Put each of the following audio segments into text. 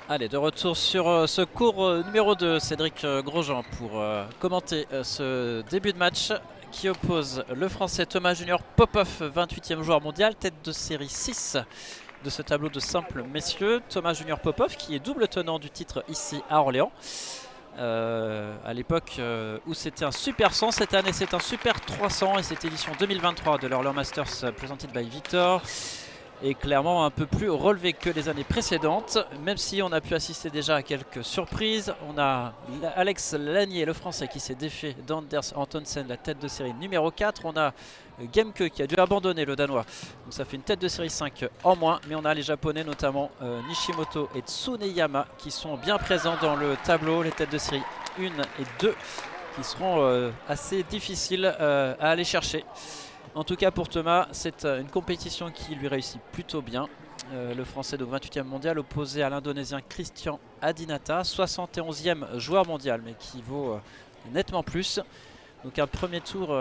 Allez, de retour sur ce cours numéro 2, Cédric Grosjean pour commenter ce début de match qui oppose le Français Thomas Junior Popov, 28e joueur mondial, tête de série 6 de ce tableau de simples messieurs. Thomas Junior Popov qui est double tenant du titre ici à Orléans. À l'époque où c'était un Super 100, cette année c'est un Super 300 et cette édition 2023 de l'Orléans Masters presented by Victor est clairement un peu plus relevé que les années précédentes, même si on a pu assister déjà à quelques surprises. On a Alex Lanier, le français, qui s'est défait d'Anders Antonsen, la tête de série numéro 4. On a Gemke qui a dû abandonner, le danois, donc ça fait une tête de série 5 en moins. Mais on a les japonais, notamment Nishimoto et Tsuneyama, qui sont bien présents dans le tableau. Les têtes de série 1 et 2 qui seront assez difficiles à aller chercher. En tout cas pour Thomas, c'est une compétition qui lui réussit plutôt bien. Le français, donc 28e mondial, opposé à l'indonésien Christian Adinata, 71e joueur mondial, mais qui vaut nettement plus. Donc un premier tour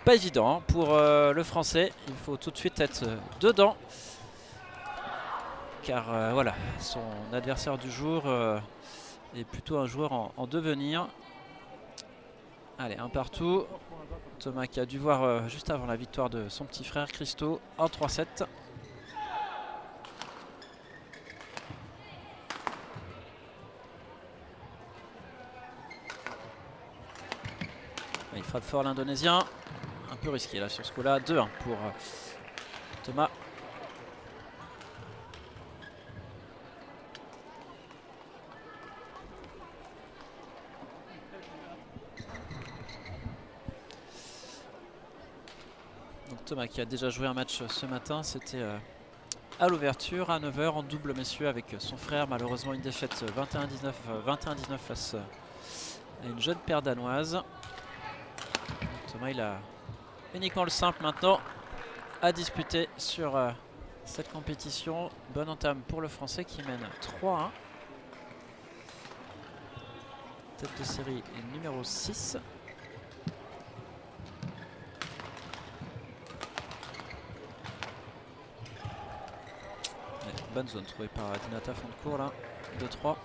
pas évident hein, pour le français. Il faut tout de suite être dedans. Car voilà, son adversaire du jour est plutôt un joueur en devenir. Allez, un partout. Thomas qui a dû voir juste avant la victoire de son petit frère Christo en 3-7. Il frappe fort l'Indonésien. Un peu risqué là sur ce coup-là. 2-1 pour Thomas. Donc Thomas qui a déjà joué un match ce matin. C'était à l'ouverture à 9 h en double messieurs avec son frère. Malheureusement une défaite 21-19 face à une jeune paire danoise. Thomas il a uniquement le simple maintenant à disputer sur cette compétition. Bonne entame pour le français qui mène 3-1. Tête de série numéro 6. Bonne zone trouvée par Adinata, fond de cours là. 2-3.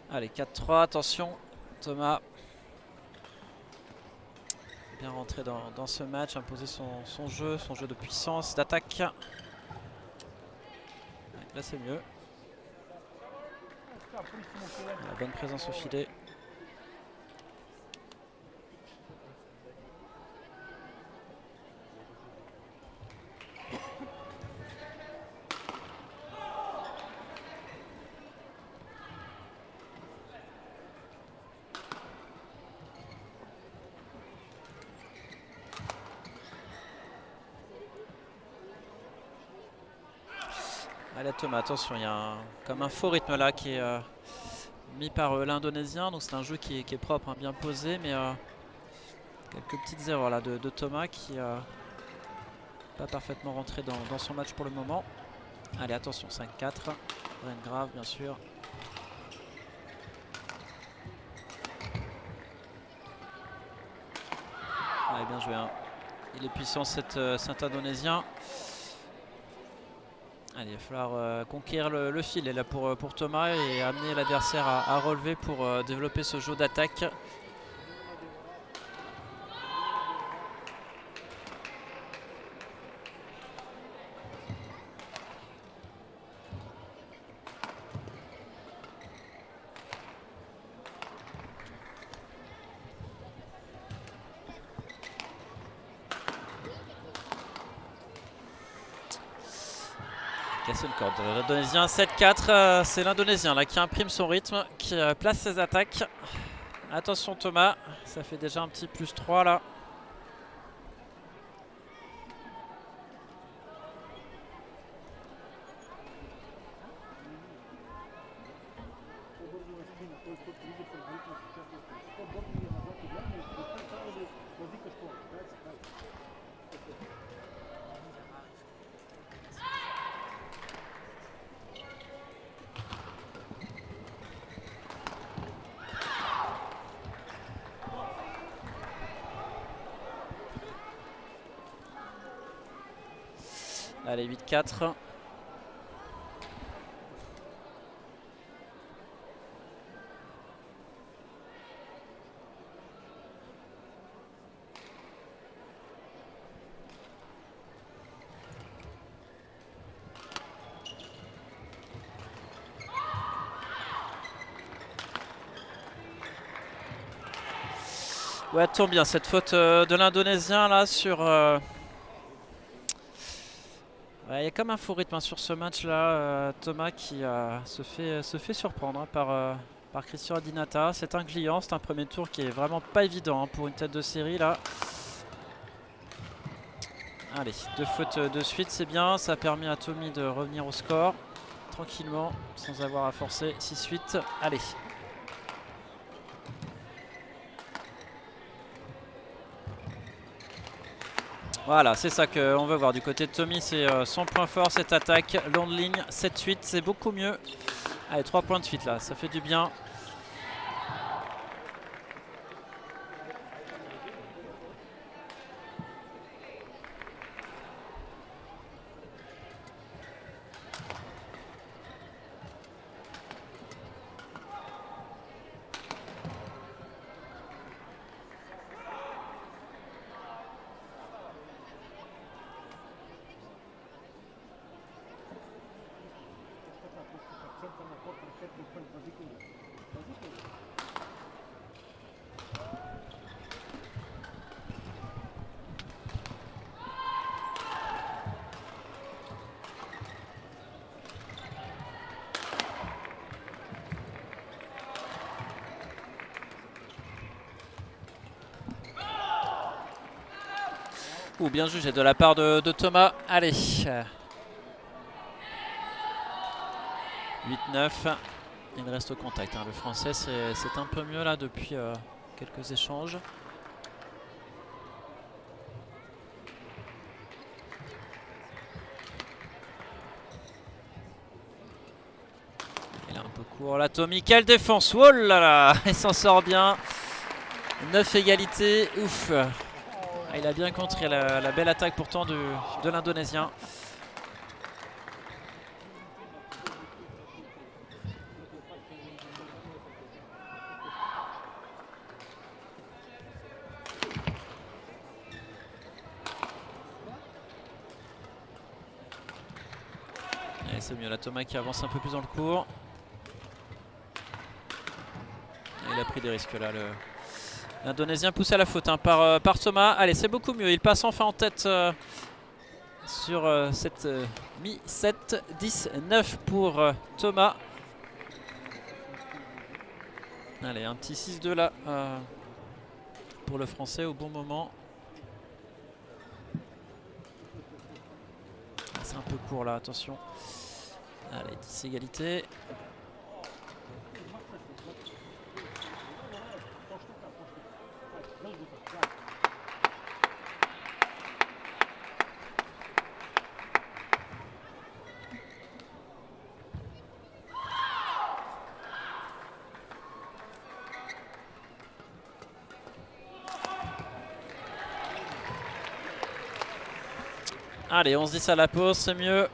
Allez, 4-3, attention, Thomas. Bien rentré dans ce match, imposer son jeu de puissance, d'attaque. Là c'est mieux. La bonne présence au filet. Allez Thomas, attention, il y a comme un faux rythme là qui est mis par l'Indonésien. Donc c'est un jeu qui est propre, hein, bien posé, mais quelques petites erreurs là de Thomas qui n'a pas parfaitement rentré dans son match pour le moment. Allez attention, 5-4, rien de grave bien sûr. Allez, bien joué, hein. Il est puissant cet Indonésien. Allez, il va falloir conquérir le fil là pour Thomas et amener l'adversaire à relever pour développer ce jeu d'attaque. Casse une corde. L'Indonésien 7-4. C'est l'Indonésien là qui imprime son rythme, qui place ses attaques. Attention Thomas, ça fait déjà un petit +3 là. Allez, 8-4. Ouais, tourne bien cette faute de l'Indonésien là sur... Ouais, il y a comme un faux rythme sur ce match là. Thomas qui se fait surprendre par Christian Adinata. C'est un client, c'est un premier tour qui est vraiment pas évident pour une tête de série là. Allez, 2 fautes de suite, c'est bien. Ça a permis à Tommy de revenir au score tranquillement sans avoir à forcer. 6-8. Allez. Voilà, c'est ça qu'on veut voir du côté de Tommy, c'est son point fort, cette attaque, longue ligne, 7-8, c'est beaucoup mieux. Allez, 3 points de suite là, ça fait du bien. Ouh, bien jugé de la part de Thomas. Allez. 8-9. Il reste au contact. Le français, c'est un peu mieux là depuis quelques échanges. Il est un peu court là, Tommy. Quelle défense! Oh là là! Il s'en sort bien. 9 égalités. Ouf! Il a bien contré la belle attaque pourtant de l'Indonésien. C'est mieux là, Thomas qui avance un peu plus dans le cours. Et il a pris des risques là. L'Indonésien poussé à la faute par Thomas. Allez, c'est beaucoup mieux. Il passe enfin en tête sur cette mi-7. 10-9 pour Thomas. Allez, un petit 6-2 là pour le français au bon moment. C'est un peu court là, attention. Allez, 10 égalités. Allez, 11-10 à la pause, c'est mieux.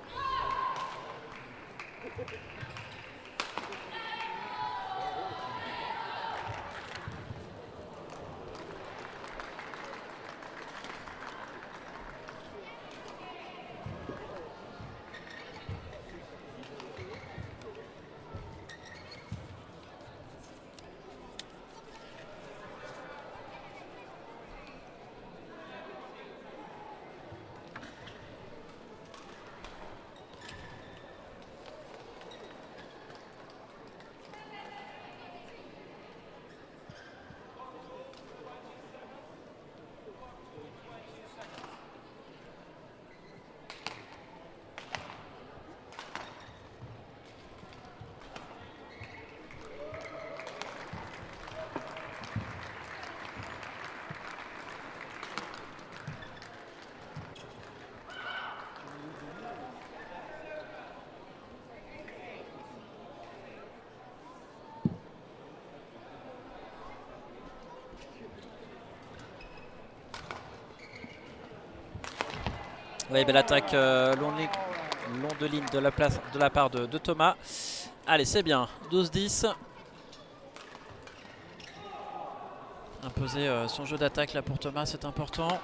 Oui, belle attaque long de ligne de la part de Thomas. Allez, c'est bien. 12-10. Imposer son jeu d'attaque là pour Thomas, c'est important.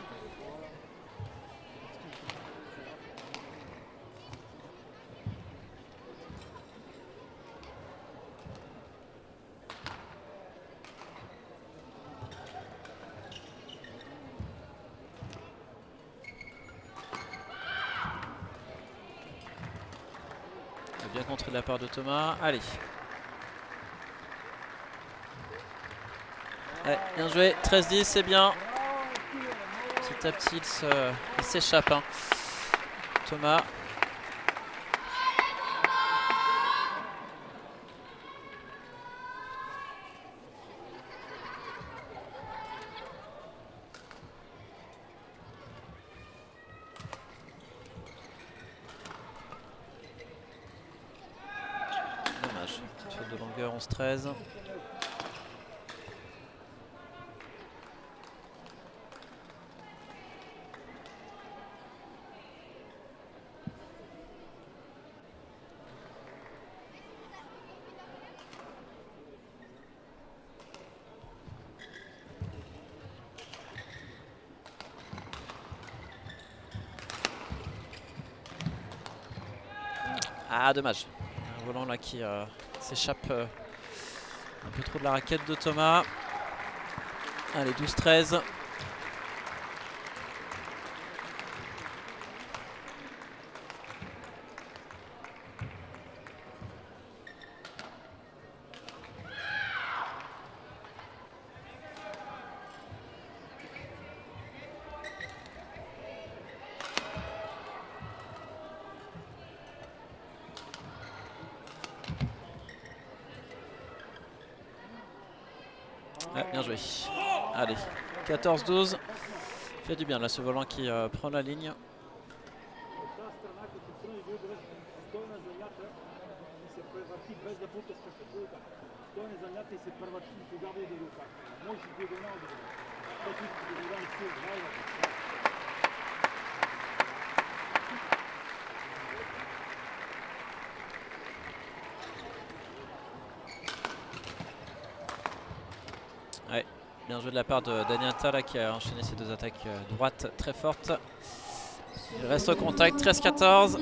Bien contré de la part de Thomas. Allez. Ouais, bien joué. 13-10, c'est bien. Petit à petit, il s'échappe. Hein. Thomas. Dommage. Petite faute de longueur, 11-13. Ah, dommage. Un volant là qui s'échappe un peu trop de la raquette de Thomas. Allez, 12-13. Ouais, bien joué. Allez, 14-12. Fait du bien là ce volant qui prend la ligne. Ouais, bien joué de la part de Daniata là, qui a enchaîné ses deux attaques droites très fortes. Il reste au contact, 13-14.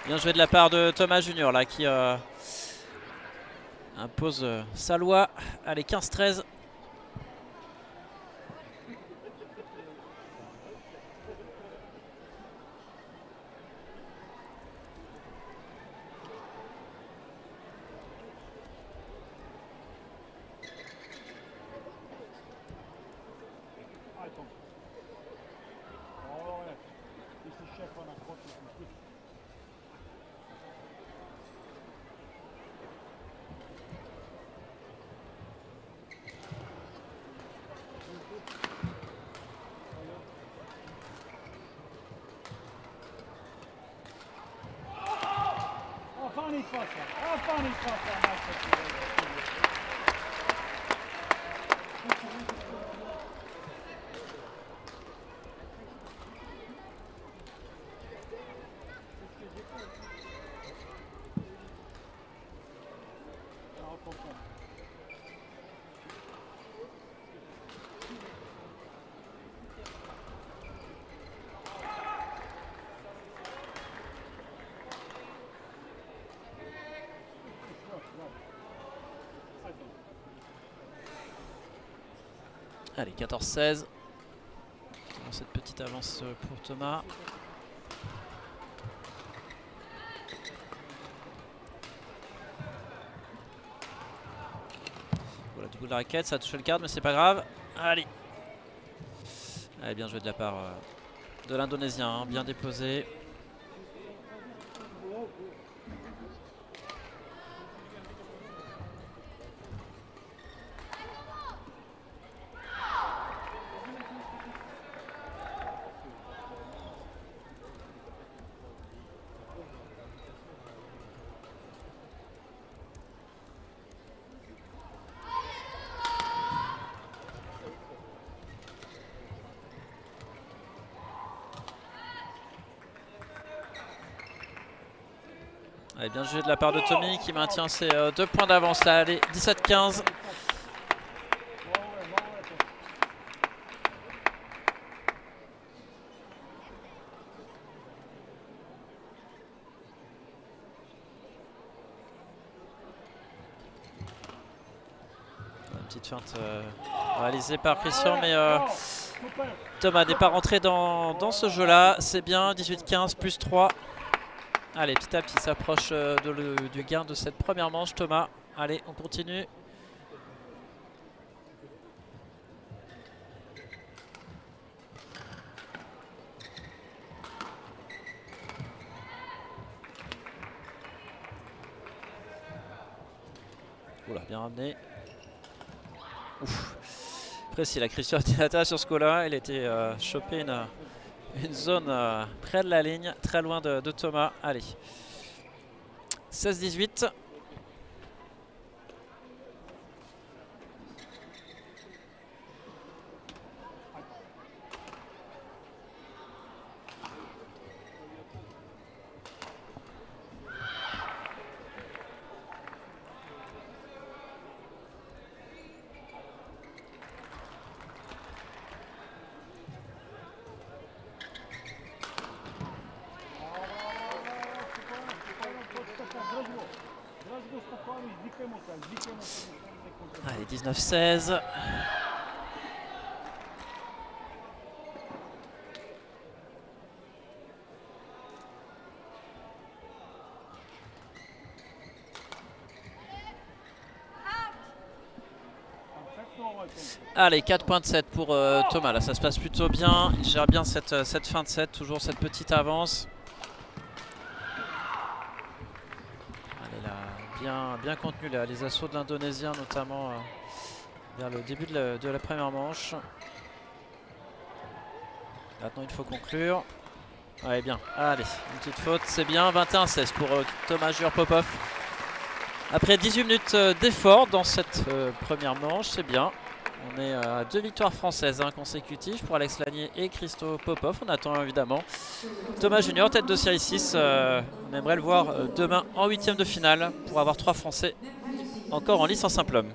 Bien joué de la part de Thomas Junior là qui impose sa loi. Allez, 15-13. Allez, 14-16. Cette petite avance pour Thomas. Voilà, du bout de la raquette, ça a touché le cadre, mais c'est pas grave. Allez. Allez, bien joué de la part de l'Indonésien, hein, bien déposé. Allez, bien joué de la part de Tommy qui maintient ses 2 points d'avance là. Allez, 17-15. Une petite feinte réalisée par Christian, mais Thomas n'est pas rentré dans ce jeu-là. C'est bien, 18-15 plus 3. Allez, petit à petit s'approche du gain de cette première manche, Thomas. Allez, on continue. Oula, bien ramené. Ouf. Précis, la Christian Tinata sur ce coup-là. Il était chopé une zone près de la ligne, très loin de Thomas. Allez, 16-18. Allez, 19-16. Allez, 4 points de 7 pour Thomas. Là, ça se passe plutôt bien. Il gère bien cette fin de set. Toujours cette petite avance. Bien contenu là, les assauts de l'Indonésien notamment vers le début de la première manche. Maintenant il faut conclure. Allez, bien, allez, une petite faute, c'est bien, 21-16 pour Thomas Junior Popov. Après 18 minutes d'effort dans cette première manche, c'est bien. On est à 2 victoires françaises consécutives pour Alex Lanier et Christo Popov. On attend évidemment Thomas Junior, tête de série 6. On aimerait le voir demain en 8e de finale pour avoir 3 Français encore en lice en simple homme.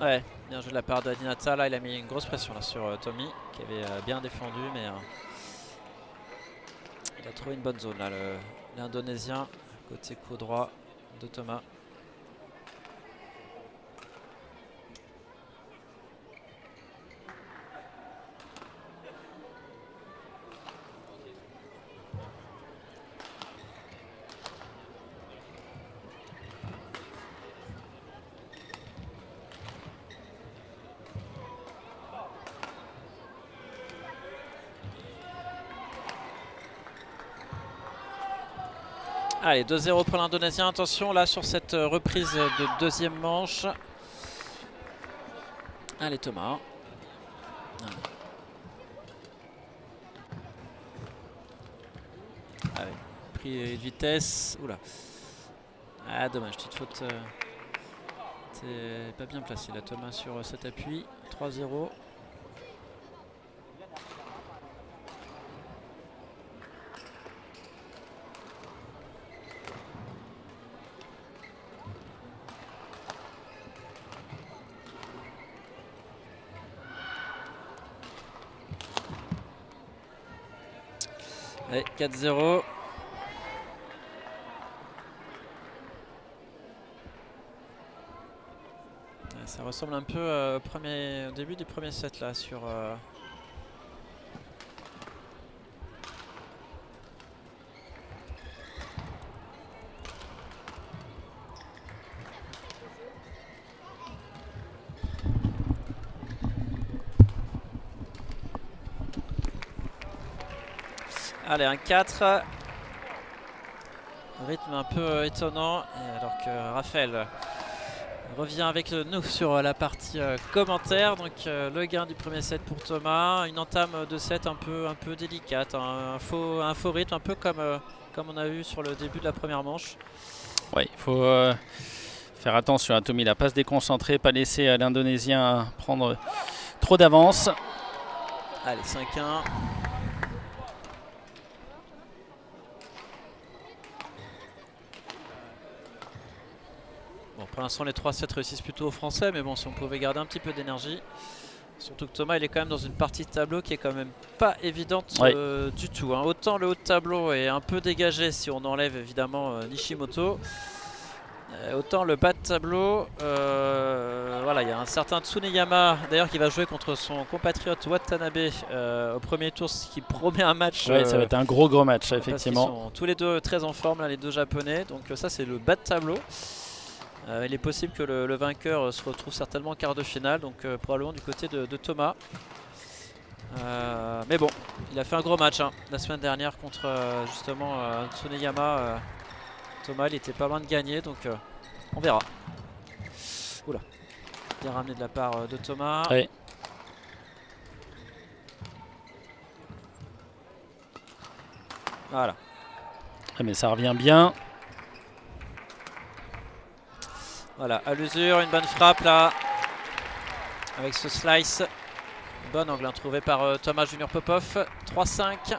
Ouais, bien joué de la part d'Adinata. Là, il a mis une grosse pression là, sur Tommy, qui avait bien défendu, mais il a trouvé une bonne zone là, l'Indonésien, côté coup droit de Thomas. Allez, 2-0 pour l'Indonésien. Attention là sur cette reprise de deuxième manche. Allez Thomas. Allez, pris de vitesse. Oula. Ah dommage, petite faute. C'est pas bien placé là Thomas sur cet appui. 3-0. Allez, 4-0. Ça ressemble un peu au début du premier set là sur... Allez, un 4. Rythme un peu étonnant, alors que Raphaël revient avec nous sur la partie commentaire. Donc le gain du premier set pour Thomas, une entame de set un peu délicate, hein, un faux rythme, un peu comme on a vu sur le début de la première manche. Oui, il faut faire attention à Tommy, il n'a pas se déconcentrer, pas laisser l'Indonésien prendre trop d'avance. Allez, 5-1. Bon, pour l'instant, les 3 sets réussissent plutôt aux Français, mais bon, si on pouvait garder un petit peu d'énergie. Surtout que Thomas, il est quand même dans une partie de tableau qui est quand même pas évidente du tout, hein. Autant le haut de tableau est un peu dégagé si on enlève évidemment Nishimoto. Autant le bas de tableau, voilà, il y a un certain Tsuneyama d'ailleurs qui va jouer contre son compatriote Watanabe au premier tour, ce qui promet un match. Ouais, ça va être un gros match, effectivement. Ils sont tous les deux très en forme, là, les deux japonais. Donc ça, c'est le bas de tableau. Il est possible que le vainqueur se retrouve certainement en quart de finale, donc probablement du côté de Thomas. Mais bon, il a fait un gros match hein, la semaine dernière contre justement Tsuneyama. Thomas, il était pas loin de gagner, donc on verra. Oula, bien ramené de la part de Thomas. Oui. Voilà. Mais ça revient bien. Voilà, à l'usure, une bonne frappe là, avec ce slice. Bon angle hein, trouvé par Thomas Junior Popov. 3-5.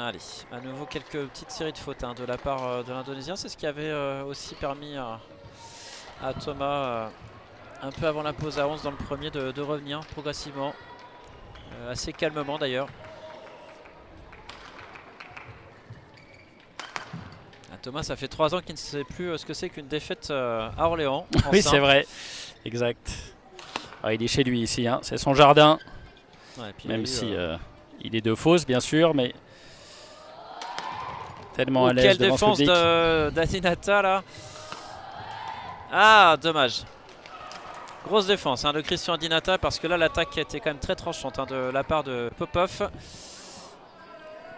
Allez, à nouveau quelques petites séries de fautes de la part de l'Indonésien. C'est ce qui avait aussi permis à Thomas, un peu avant la pause à 11 dans le premier, de revenir progressivement. Assez calmement d'ailleurs. Thomas, ça fait 3 ans qu'il ne sait plus ce que c'est qu'une défaite à Orléans. Oui, c'est vrai. Exact. Ah, il est chez lui ici, hein. C'est son jardin. Ouais, même si il est de fausse, bien sûr, mais tellement à l'aise devant ce public. Quelle défense d'Adinata là. Ah, dommage. Grosse défense de Christian Adinata, parce que là l'attaque était quand même très tranchante de la part de Popov.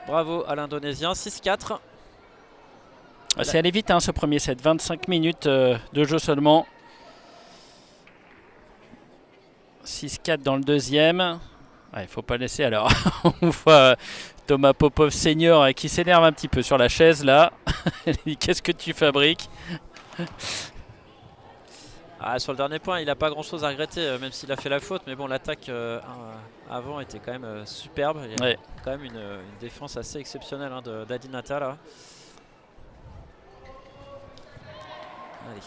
Bravo à l'Indonésien. 6-4. C'est allé vite ce premier set. 25 minutes de jeu seulement. 6-4 dans le deuxième. Il ne faut pas laisser alors. On voit Thomas Popov senior qui s'énerve un petit peu sur la chaise là. Il dit qu'est-ce que tu fabriques? Sur le dernier point, il n'a pas grand chose à regretter, même s'il a fait la faute. Mais bon, l'attaque avant était quand même superbe. Il y a quand même une défense assez exceptionnelle d'Adinata là. Allez.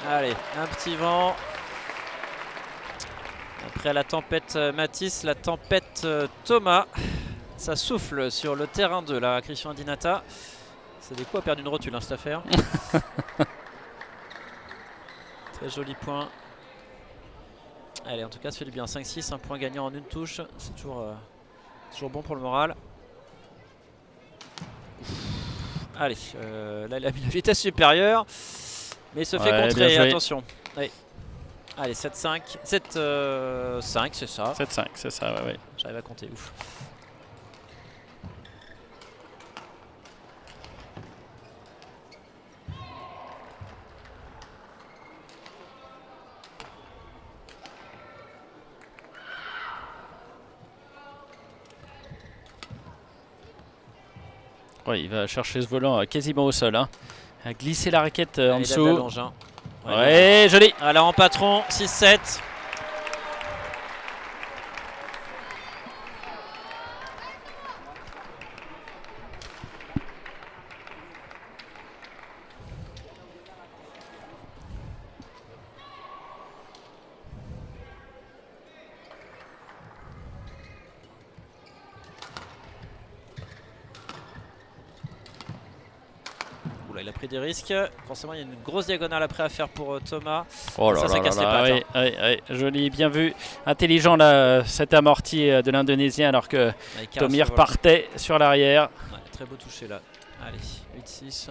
Allez, un petit vent. Après la tempête Matisse, la tempête Thomas. Ça souffle sur le terrain de la Christian Adinata. C'est des coups à perdre une rotule cette affaire. Très joli point. Allez, en tout cas ça fait du bien. 5-6, un point gagnant en une touche. C'est toujours bon pour le moral. Allez, là il a mis la vitesse supérieure. Mais il se fait contrer, attention. Allez, allez 7-5. 7-5, c'est ça. 7-5, c'est ça, ouais. J'arrive à compter, ouf. Il va chercher ce volant quasiment au sol. À glisser la raquette en dessous. Longe, ouais, joli. Alors en patron, 6-7. Il a pris des risques. Forcément, il y a une grosse diagonale après à faire pour Thomas. Oh là ça casse les pattes. Oui, joli, bien vu. Intelligent là, cet amorti de l'Indonésien alors que Tomir partait sur l'arrière. Ouais, très beau toucher là. Allez, 8-6.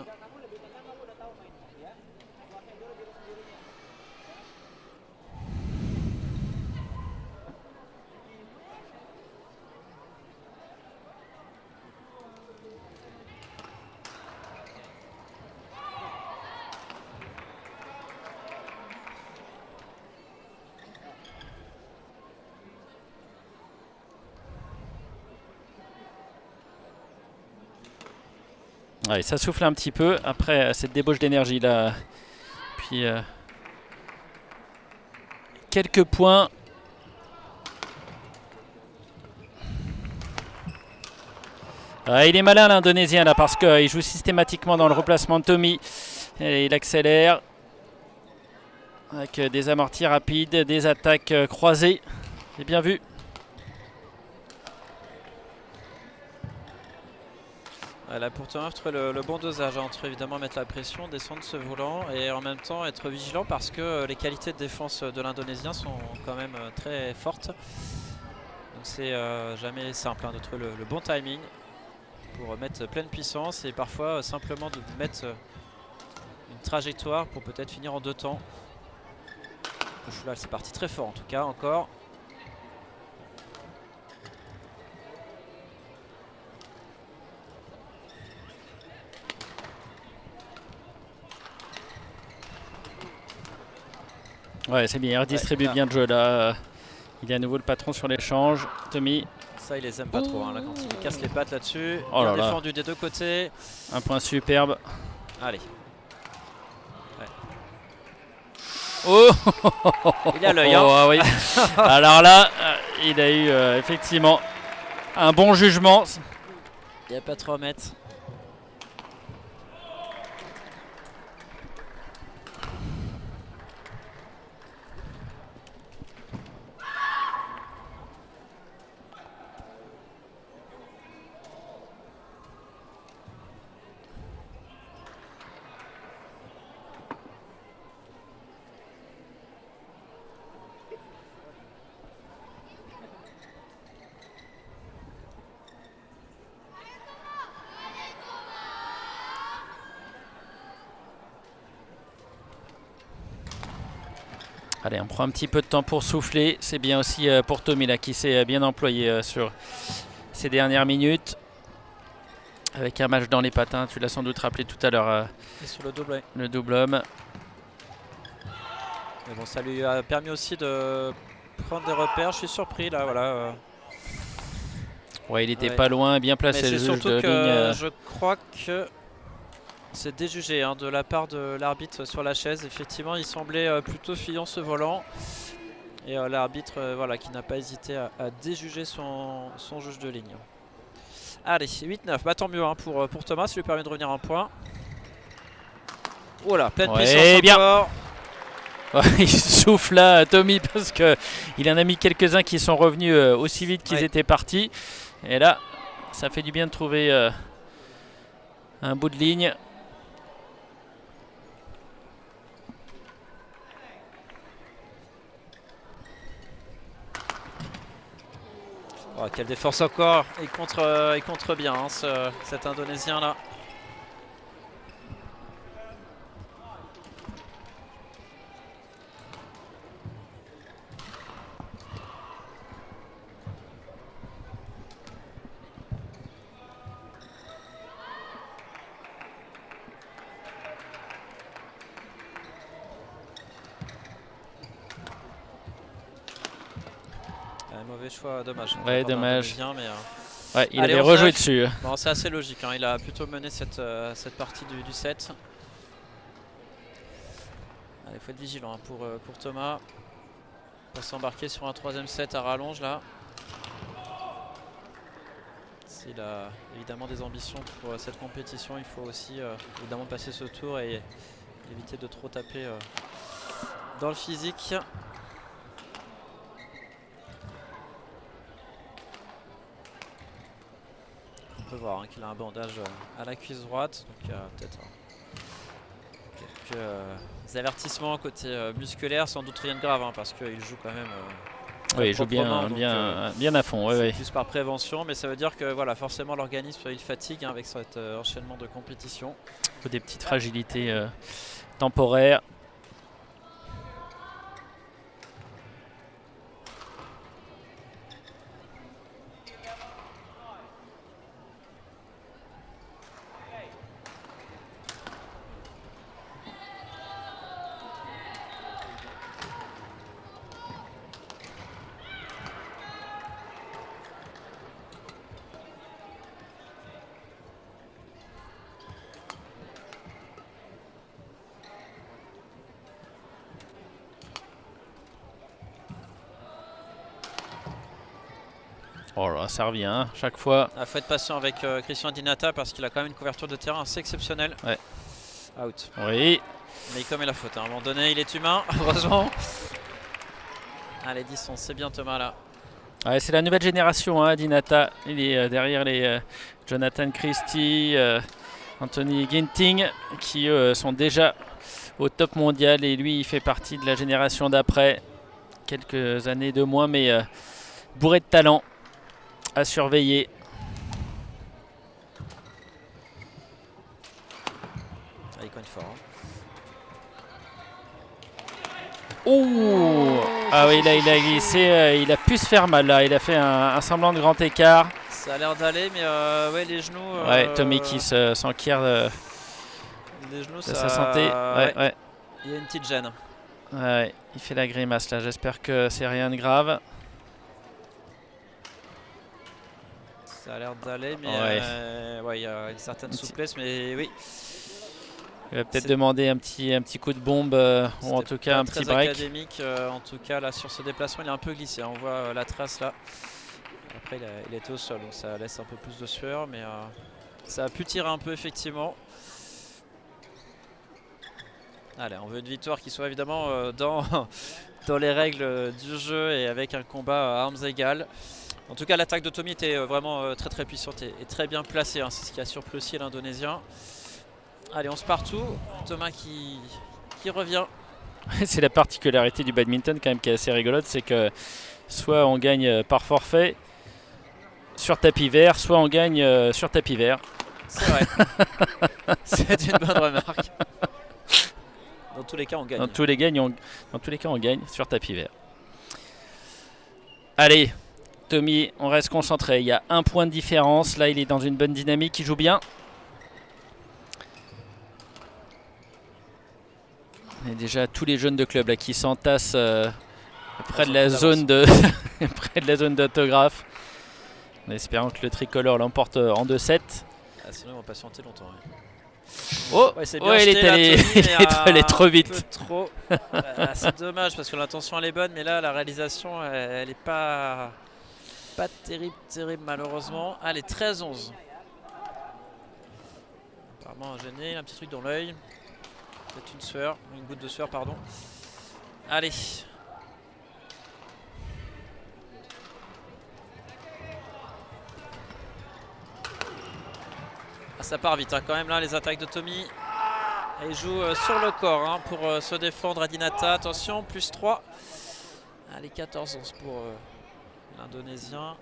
Ouais, ça souffle un petit peu après cette débauche d'énergie là. Puis quelques points. Il est malin l'Indonésien là parce qu'il joue systématiquement dans le replacement de Tommy. Et il accélère avec des amortis rapides, des attaques croisées. C'est bien vu. Là pour Thomas, trouver le bon dosage entre évidemment mettre la pression, descendre ce volant et en même temps être vigilant parce que les qualités de défense de l'Indonésien sont quand même très fortes. Donc c'est jamais simple de trouver le bon timing pour mettre pleine puissance et parfois simplement de mettre une trajectoire pour peut-être finir en 2 temps. Là c'est parti très fort en tout cas encore. Ouais, c'est bien, il redistribue bien le jeu là. Il est à nouveau le patron sur l'échange. Tommy. Ça, il les aime pas trop là, quand il casse les pattes là-dessus. Oh bien défendu des deux côtés. Un point superbe. Allez. Oh, Il a l'œil. Hein. Ah oui. Alors là, il a eu effectivement un bon jugement. Il n'y a pas trop à mettre. Allez, on prend un petit peu de temps pour souffler. C'est bien aussi pour Tommy là, qui s'est bien employé sur ces dernières minutes. Avec un match dans les patins, tu l'as sans doute rappelé tout à l'heure. Et sur le double, ouais. Le double homme. Mais bon, ça lui a permis aussi de prendre des repères. Je suis surpris là, voilà. Ouais, il était pas loin, bien placé. Mais le c'est juge surtout de que ligne. je crois que c'est déjugé de la part de l'arbitre sur la chaise. Effectivement, il semblait plutôt fuyant ce volant. Et l'arbitre voilà, qui n'a pas hésité à déjuger son juge de ligne. Allez, 8-9, bah, tant mieux pour Thomas, ça lui permet de revenir un point. Oh là, pleine puissance bien. encore. Il souffle là, Tommy, parce qu'il en a mis quelques-uns qui sont revenus aussi vite qu'ils étaient partis. Et là, ça fait du bien de trouver un bout de ligne. Oh, quelle défense encore. Il contre bien cet Indonésien là. Mauvais choix, dommage. Ouais, dommage. Mais, ouais, il avait rejoué dessus. Bon, c'est assez logique, il a plutôt mené cette partie du set. Il faut être vigilant pour Thomas. Pas s'embarquer sur un troisième set à rallonge là. S'il a évidemment des ambitions pour cette compétition, il faut aussi évidemment passer ce tour et éviter de trop taper dans le physique. On peut voir qu'il a un bandage à la cuisse droite, donc peut-être quelques avertissements côté musculaire, sans doute rien de grave parce qu'il joue quand même. Oui, il joue bien à fond. C'est plus par prévention, mais ça veut dire que voilà, forcément l'organisme il fatigue avec cet enchaînement de compétition. Des petites fragilités temporaires. Oh là, ça revient chaque fois. Il faut être patient avec Christian Dinata parce qu'il a quand même une couverture de terrain assez exceptionnelle. Ouais. Out. Oui. Mais il commet la faute. À un moment donné, il est humain, heureusement. Allez, 10-11, c'est bien Thomas là. Ouais, c'est la nouvelle génération, Dinata. Il est derrière les Jonathan Christie, Anthony Ginting, qui sont déjà au top mondial. Et lui, il fait partie de la génération d'après. Quelques années de moins, mais bourré de talent. À surveiller. Il cogne fort. Ouh. Ah oui, là il a glissé, il a pu se faire mal là. Il a fait un semblant de grand écart. Ça a l'air d'aller, mais ouais, les genoux. Ouais, Tommy qui s'enquiert les genoux, de sa santé. Ouais. Il y a une petite gêne. Ouais, il fait la grimace là. J'espère que c'est rien de grave. Ça a l'air d'aller, mais il y a une certaine souplesse, mais oui. Il va peut-être demander un petit coup de bombe ou en tout cas un petit break. Académique, en tout cas là sur ce déplacement il est un peu glissé, on voit la trace là. Après il était au sol donc ça laisse un peu plus de sueur mais ça a pu tirer un peu effectivement. Allez, on veut une victoire qui soit évidemment dans les règles du jeu et avec un combat à armes égales. En tout cas l'attaque de Tommy était vraiment très puissante et très bien placée, hein. C'est ce qui a surpris aussi l'Indonésien. Allez, on se partout. Thomas qui revient. C'est la particularité du badminton quand même qui est assez rigolote, c'est que soit on gagne par forfait sur tapis vert, soit on gagne sur tapis vert. C'est vrai. C'est une bonne remarque. Dans tous les cas, on gagne. Dans tous les cas, on gagne sur tapis vert. Allez, Tommy, on reste concentré. Il y a un point de différence. Là, il est dans une bonne dynamique. Il joue bien. Il y a déjà tous les jeunes de club là, qui s'entassent près de la zone d'autographe. En espérant que le tricolore l'emporte en 2-7. Ah, sinon, ils vont patienter longtemps. Ouais. Oh, ouais, c'est il est allé trop vite. C'est dommage parce que l'intention elle est bonne, mais là la réalisation elle est pas terrible malheureusement. Allez, 13-11. Apparemment gêné, un petit truc dans l'œil. Peut-être une goutte de sueur, pardon. Allez. Ah, ça part vite hein, quand même là les attaques de Tommy. Et il joue sur le corps hein, pour se défendre Adinata. Attention, plus 3. Allez, 14-11 pour l'Indonésien.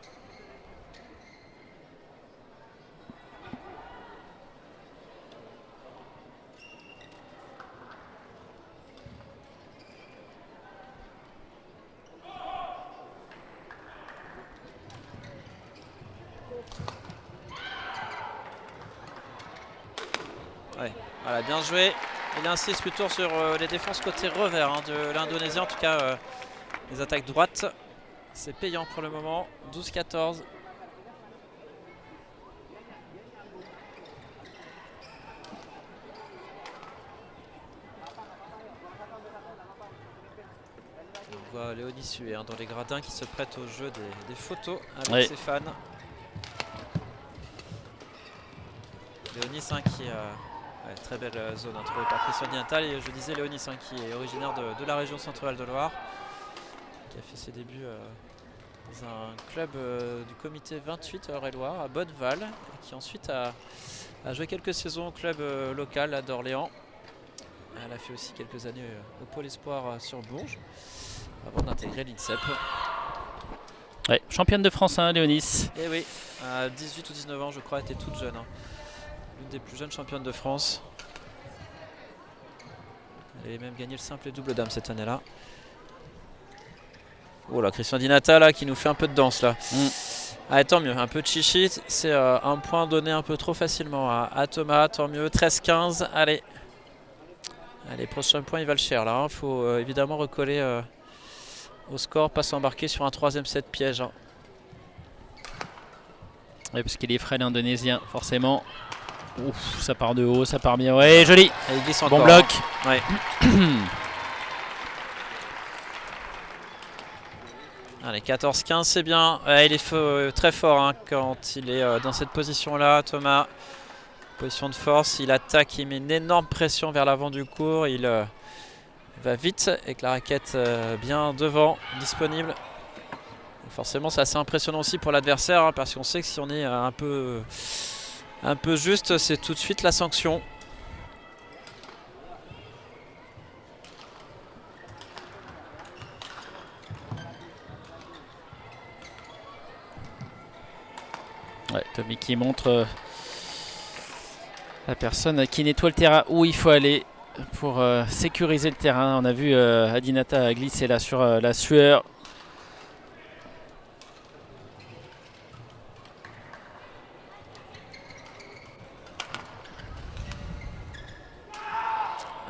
Ouais, voilà, bien joué. Il insiste plutôt sur les défenses côté revers hein, de l'Indonésien. En tout cas, les attaques droites, c'est payant pour le moment. 12-14. On voit Léonie Sué hein, dans les gradins qui se prête au jeu des photos avec ses fans. Léonie 5 qui très belle zone trouvée par Christian Dintal. Et je disais Léonie 5 qui est originaire de la région Centre-Val de Loire, qui a fait ses débuts dans un club du comité 28 Eure-et-Loire à Bonneval, qui ensuite a joué quelques saisons au club local d'Orléans. Elle a fait aussi quelques années au Pôle Espoir sur Bourges avant d'intégrer l'INSEP. Ouais, championne de France, hein, Léonis. Et oui, à 18 ou 19 ans, je crois, elle était toute jeune. Hein. L'une des plus jeunes championnes de France. Elle avait même gagné le simple et double dame cette année-là. Oh là, Christian Dinata là, qui nous fait un peu de danse là. Ah, tant mieux, un peu de chichi. C'est un point donné un peu trop facilement à Thomas, tant mieux. 13-15, allez. Allez, prochain point, il va le cher là. Il faut évidemment recoller au score, pas s'embarquer sur un troisième set piège. Hein. Ouais, parce qu'il est frais l'Indonésien, forcément. Ouf, ça part de haut, ça part bien. Ouais, joli. Et il glisse bon encore, bloc. Hein. Ouais. Allez, 14-15, c'est bien. Il est très fort hein, quand il est dans cette position-là, Thomas. Position de force, il attaque, il met une énorme pression vers l'avant du court. Il va vite avec la raquette bien devant, disponible. Et forcément, c'est assez impressionnant aussi pour l'adversaire hein, parce qu'on sait que si on est un peu juste, c'est tout de suite la sanction. Ouais, Tommy qui montre la personne qui nettoie le terrain où il faut aller pour sécuriser le terrain. On a vu Adinata glisser là sur la sueur.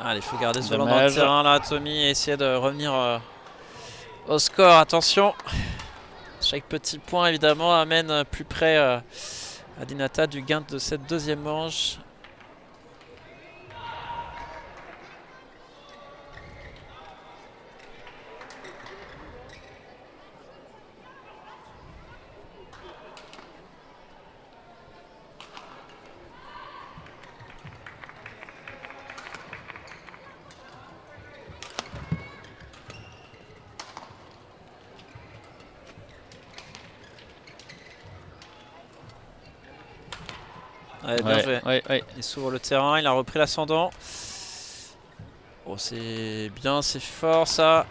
Allez, il faut garder ce ballon dans le terrain là, Tommy, et essayer de revenir au score. Attention, chaque petit point évidemment amène plus près Adinata du gain de cette deuxième manche. Ouais, bien joué. Ouais. Il s'ouvre le terrain, il a repris l'ascendant. Oh, c'est bien, c'est fort ça.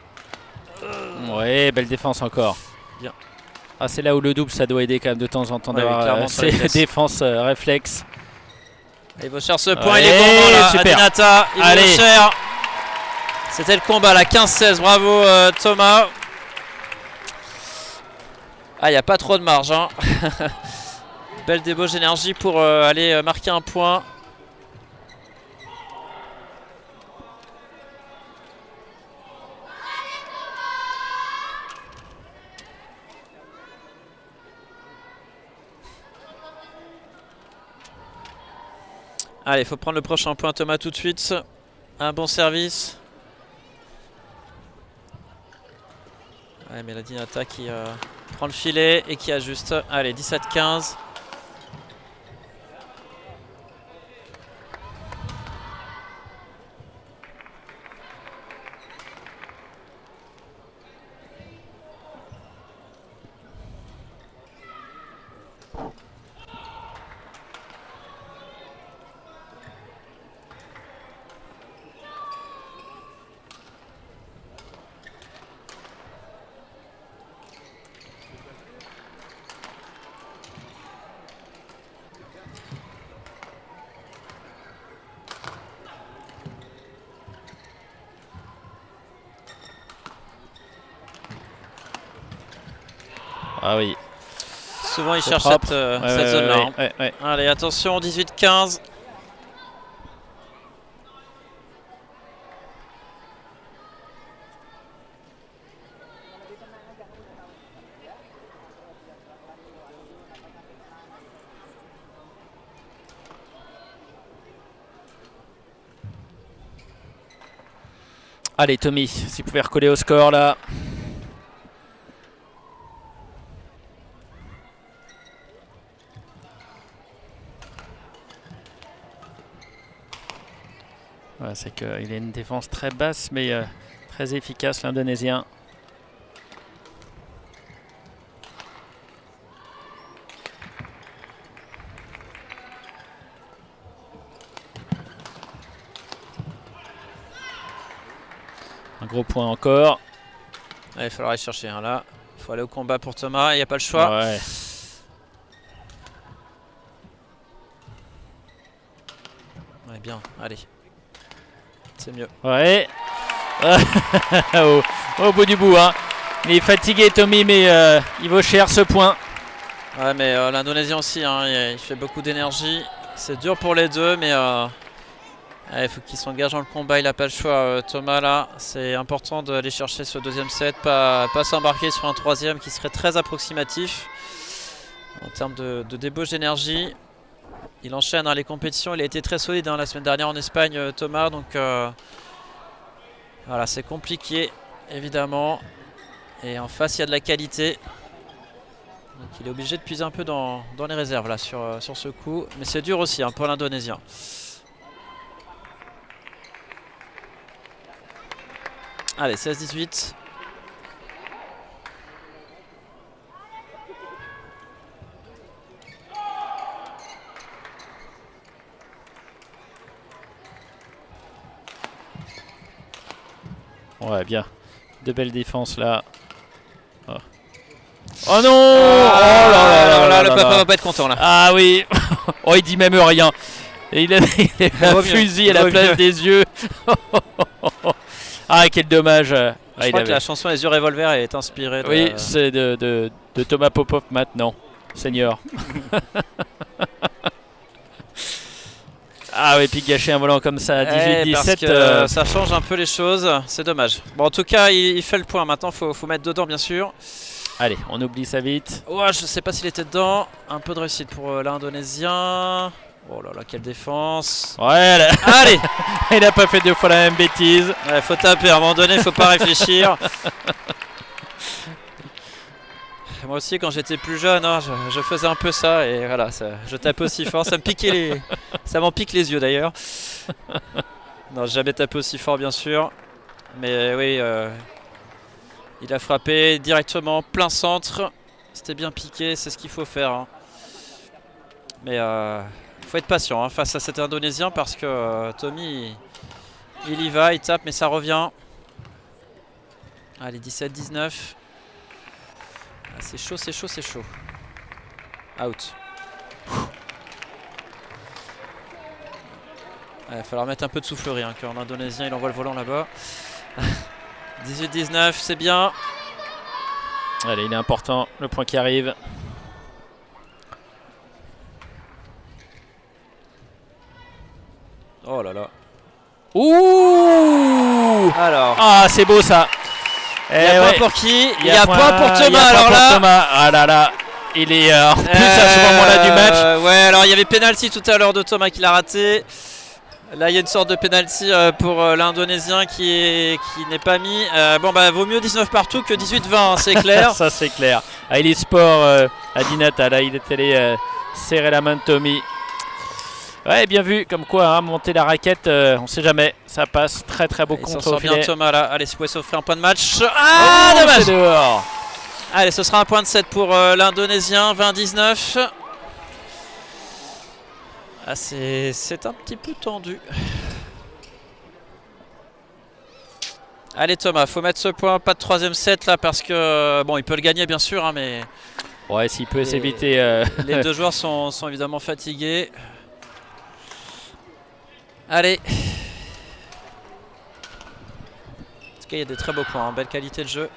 Ouais, belle défense encore. Bien. Ah, c'est là où le double, ça doit aider quand même de temps en temps Ouais, d'avoir clairement, sur les ces fesses. défenses réflexes. Il va chercher ce point, Ouais, il est gourmand là. super. Adinata, il Allez. est cher. C'était le combat là, 15-16, bravo Thomas. Ah, il n'y a pas trop de marge. Hein. Belle débauche d'énergie pour aller marquer un point. Allez, il faut prendre le prochain point Thomas tout de suite. Un bon service. Ouais, mais la Dinata qui prend le filet et qui ajuste. Allez, 17-15. Ah oui. Souvent, il C'est cherche propre. cette zone-là. Hein. Ouais. Allez, attention, 18-15. Allez, Tommy, s'il pouvait recoller au score là. Ouais, c'est qu'il a une défense très basse mais très efficace, l'Indonésien. Un gros point encore. Il va falloir aller chercher un là. Il faut aller au combat pour Thomas, il n'y a pas le choix. Ouais. Ouais, bien, allez. C'est mieux. Ouais. Au bout du bout. Hein. Il est fatigué, Tommy, mais il vaut cher ce point. Ouais, mais l'Indonésien aussi, hein, il fait beaucoup d'énergie. C'est dur pour les deux, mais il faut qu'il s'engage dans le combat. Il n'a pas le choix, Thomas, là. C'est important d'aller chercher ce deuxième set, pas s'embarquer sur un troisième qui serait très approximatif en termes de débauche d'énergie. Il enchaîne les compétitions. Il a été très solide la semaine dernière en Espagne, Thomas. Donc voilà, c'est compliqué, évidemment. Et en face, il y a de la qualité. Donc il est obligé de puiser un peu dans les réserves là sur ce coup. Mais c'est dur aussi pour l'Indonésien. Allez, 16-18. Ouais, bien. De belles défenses là. Oh non! Oh là le papa va pas être content là. Ah oui! Oh, il dit même rien. Et il a un fusil à la place des yeux. Ah, quel dommage. Je crois que la chanson Les yeux revolver est inspirée de... Oui, c'est de Thomas Popov maintenant, senior. Ah oui, puis gâcher un volant comme ça à 18-17. Ça change un peu les choses, c'est dommage. Bon, en tout cas, il fait le point. Maintenant, faut mettre dedans, bien sûr. Allez, on oublie ça vite. Ouais, je sais pas s'il était dedans. Un peu de réussite pour l'Indonésien. Oh là là, quelle défense. Ouais, là. Allez. Il a pas fait deux fois la même bêtise. Ouais, faut taper, à un moment donné, faut pas réfléchir. Moi aussi, quand j'étais plus jeune, hein, je faisais un peu ça. Et voilà, je tapais aussi fort. Ça m'en pique les yeux d'ailleurs. Non, j'ai jamais tapé aussi fort, bien sûr. Mais oui, il a frappé directement plein centre. C'était bien piqué, c'est ce qu'il faut faire. Hein. Mais Faut être patient hein, face à cet Indonésien parce que Tommy il y va, il tape mais ça revient. Allez 17-19. Ah, c'est chaud, c'est chaud, c'est chaud. Out. Il va falloir mettre un peu de soufflerie hein, car l'Indonésien il envoie le volant là-bas. 18-19, c'est bien. Allez, il est important, le point qui arrive. Oh là là. Ouh! Alors. Ah, c'est beau ça. Il y a point pour qui? Il y a point pour Thomas. Alors là. Thomas. Ah là là. Il est en plus à ce moment-là du match. Ouais, alors il y avait penalty tout à l'heure de Thomas qui l'a raté. Là, il y a une sorte de penalty pour l'Indonésien qui n'est pas mis. Bon, bah, vaut mieux 19 partout que 18-20, hein, c'est clair. Ça, c'est clair. Ah, il est sport à Dinata. Là, il est allé serrer la main de Tommy. Ouais, bien vu. Comme quoi, hein, monter la raquette, on sait jamais. Ça passe très très beau contre au filet. Bien Thomas là. Allez, si vous pouvez s'offrir un point de match. Ah, oh, dommage. Dehors. Allez, ce sera un point de 7 pour l'Indonésien. 20-19. Ah, c'est un petit peu tendu. Allez Thomas, faut mettre ce point, pas de troisième set là parce que bon il peut le gagner bien sûr hein, mais ouais s'il peut s'éviter. Les deux joueurs sont évidemment fatigués. Allez. En tout cas il y a des très beaux points, hein, belle qualité de jeu.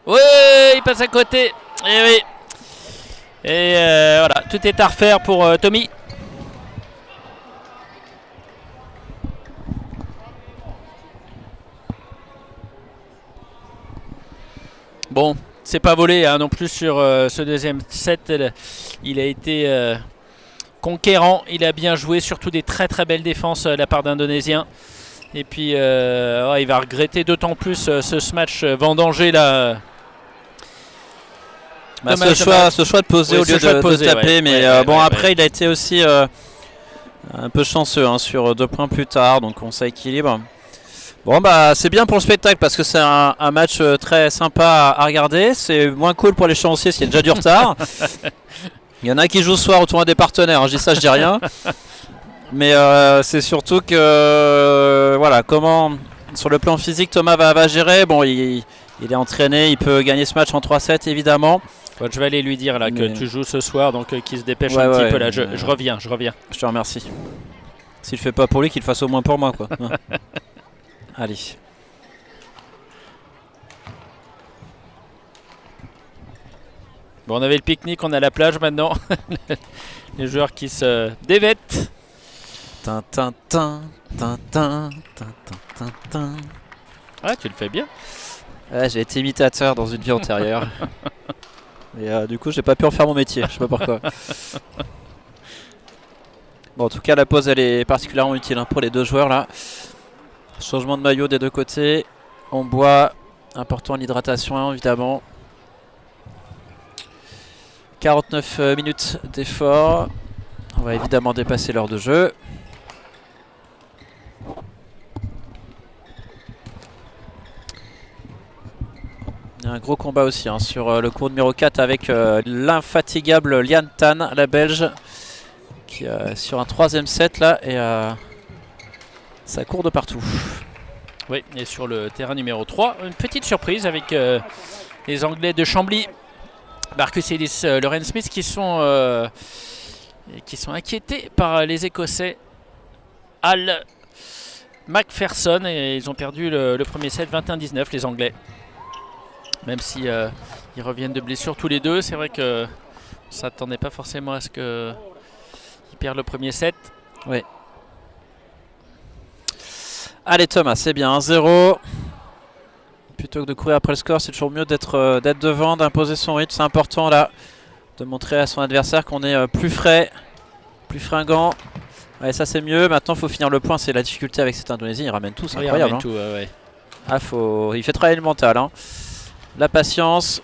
Oui, il passe à côté. Et oui. Et voilà, tout est à refaire pour Tommy. Bon, c'est pas volé hein, non plus sur ce deuxième set. Il a été conquérant. Il a bien joué, surtout des très très belles défenses de la part d'Indonésiens. Et puis il va regretter d'autant plus ce match vendangé là. Bah, ce choix de poser au lieu de taper, mais après il a été aussi un peu chanceux hein, sur 2 points plus tard, donc on s'équilibre. Bon bah c'est bien pour le spectacle parce que c'est un match très sympa à regarder. C'est moins cool pour les chanciers s'il y a déjà du retard. Il y en a qui jouent ce soir au tournoi des partenaires, hein, je dis ça, je dis rien. Mais c'est surtout que voilà comment sur le plan physique Thomas va gérer. Bon il est entraîné, il peut gagner ce match en 3-7 évidemment. Ouais, je vais aller lui dire là que tu joues ce soir, donc qu'il se dépêche un petit peu là. Je reviens. Je te remercie. S'il fait pas pour lui, qu'il le fasse au moins pour moi quoi. Allez. Bon, on avait le pique-nique, on a la plage maintenant. Les joueurs qui se dévêtent. Ah, tu le fais bien. Ouais, j'ai été imitateur dans une vie antérieure. Et du coup, j'ai pas pu en faire mon métier. Je sais pas pourquoi. Bon, en tout cas, la pause, elle est particulièrement utile hein, pour les deux joueurs là. Changement de maillot des deux côtés. On boit. Important l'hydratation, évidemment. 49 minutes d'effort. On va évidemment dépasser l'heure de jeu. Il y a un gros combat aussi hein, sur le cours numéro 4 avec l'infatigable Lian Tan, la Belge, qui sur un 3e set là et ça court de partout. Oui, et sur le terrain numéro 3, une petite surprise avec les Anglais de Chambly, Marcus Ellis, Lauren Smith qui sont inquiétés par les Écossais Al McPherson, et ils ont perdu le premier set 21-19 les Anglais. Même si ils reviennent de blessure tous les deux, c'est vrai que on s'attendait pas forcément à ce qu'ils perdent le premier set. Oui. Allez Thomas, c'est bien 1-0. Plutôt que de courir après le score, c'est toujours mieux d'être devant, d'imposer son rythme. C'est important là, de montrer à son adversaire qu'on est plus frais, plus fringant. Ouais, ça c'est mieux. Maintenant, il faut finir le point. C'est la difficulté avec cette Indonésie. Il ramène tout, c'est incroyable. Il ramène tout, ouais. Ah, il fait travailler le mental. Hein. La patience.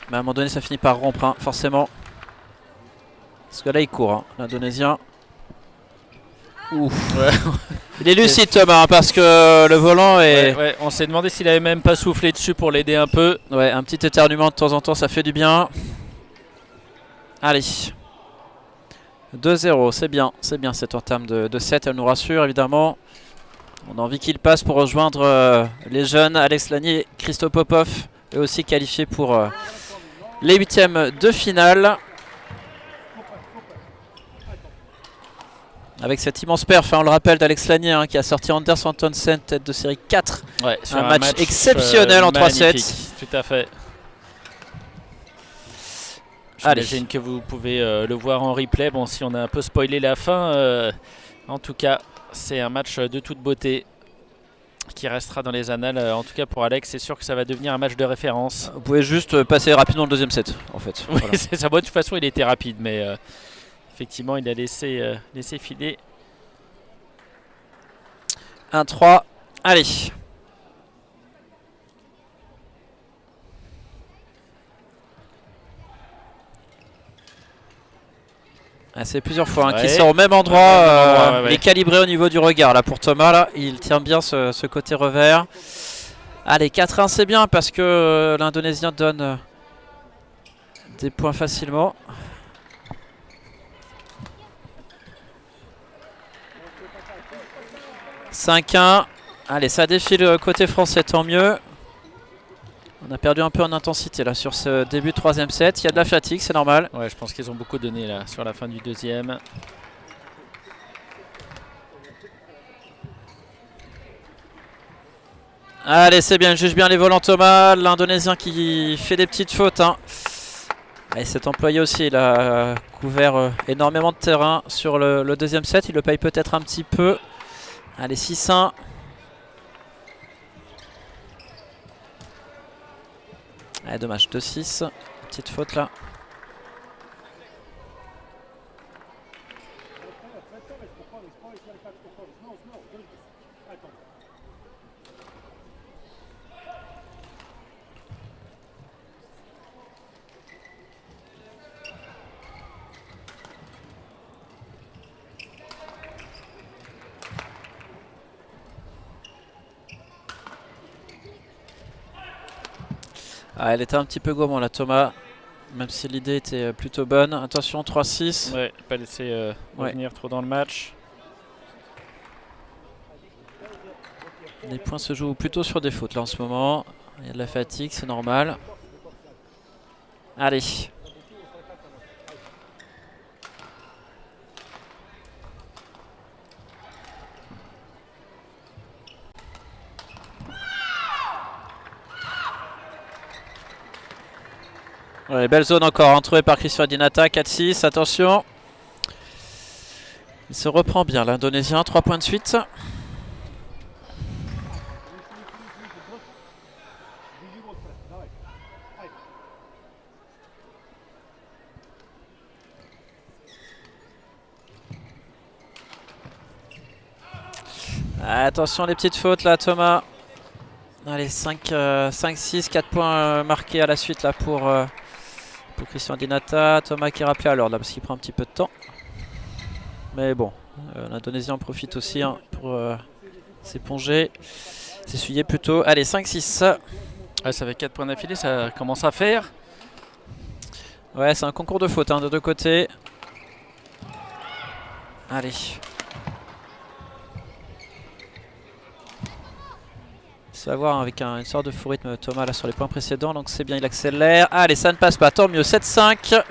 Mais à un moment donné, ça finit par rompre, hein, forcément. Parce que là, il court, hein, l'Indonésien. Ouf. Ouais. Il est lucide, Thomas, hein, parce que le volant est... Ouais, on s'est demandé s'il avait même pas soufflé dessus pour l'aider un peu. Ouais, un petit éternuement de temps en temps, ça fait du bien. Allez. 2-0, c'est bien cette entame de 7, elle nous rassure évidemment. On a envie qu'il passe pour rejoindre les jeunes Alex Lanier, Christo Popov, eux aussi qualifiés pour les huitièmes de finale. Avec cette immense perf, hein, on le rappelle, d'Alex Lanier hein, qui a sorti Anders Antonsen, tête de série 4. Ouais, un match exceptionnel en 3-7. Tout à fait. J'imagine que vous pouvez le voir en replay. Bon, si on a un peu spoilé la fin, en tout cas, c'est un match de toute beauté qui restera dans les annales. En tout cas, pour Alex, c'est sûr que ça va devenir un match de référence. Vous pouvez juste passer rapidement le deuxième set, en fait. Oui, voilà. c'est ça. Bon, de toute façon, il était rapide, mais effectivement, il a laissé filer. 1-3, allez. Ah, c'est plusieurs fois hein, qu'il sort au même endroit, il est calibré au niveau du regard là pour Thomas, là, il tient bien ce côté revers. Allez, 4-1 c'est bien parce que l'Indonésien donne des points facilement. « 5-1 ». Allez, ça défile côté français, tant mieux. On a perdu un peu en intensité là sur ce début de troisième set. Il y a de la fatigue, c'est normal. Ouais, je pense qu'ils ont beaucoup donné là sur la fin du deuxième. Allez, c'est bien, il juge bien les volants Thomas. L'Indonésien qui fait des petites fautes. Hein. Et cet employé aussi, il a couvert énormément de terrain sur le deuxième set. Il le paye peut-être un petit peu. Allez, 6-1. Allez, dommage, 2-6. Petite faute là. Ah, elle était un petit peu gourmand là Thomas, même si l'idée était plutôt bonne. Attention, 3-6. Ouais, pas laisser revenir trop dans le match. Les points se jouent plutôt sur des fautes là en ce moment. Il y a de la fatigue, c'est normal. Allez. Ouais, belle zone encore, hein, trouvée par Christian Dinata, 4-6, attention. Il se reprend bien l'Indonésien, 3 points de suite. Attention les petites fautes là Thomas. Allez, 5-6, 4 points marqués à la suite là pour Christian Dinata. Thomas qui est rappelé à l'ordre là parce qu'il prend un petit peu de temps. Mais bon, l'Indonésien en profite aussi hein, pour s'éponger, s'essuyer plutôt. Allez, 5-6. Ouais, ça fait 4 points d'affilée, ça commence à faire. Ouais, c'est un concours de fautes hein, de deux côtés. Allez. Se va voir avec une sorte de faux rythme Thomas là sur les points précédents, donc c'est bien, il accélère. Allez, ça ne passe pas, tant mieux, 7-5.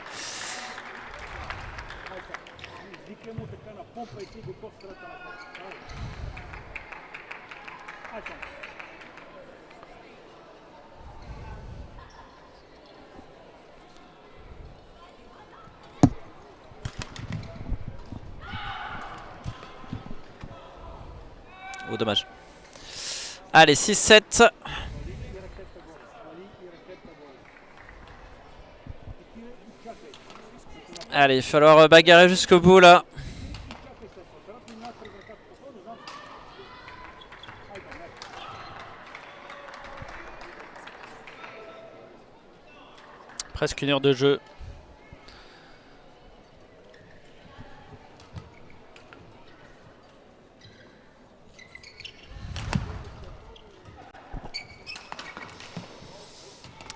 Oh, dommage. Allez, 6-7. Allez, il va falloir bagarrer jusqu'au bout là. Presque 1 heure de jeu.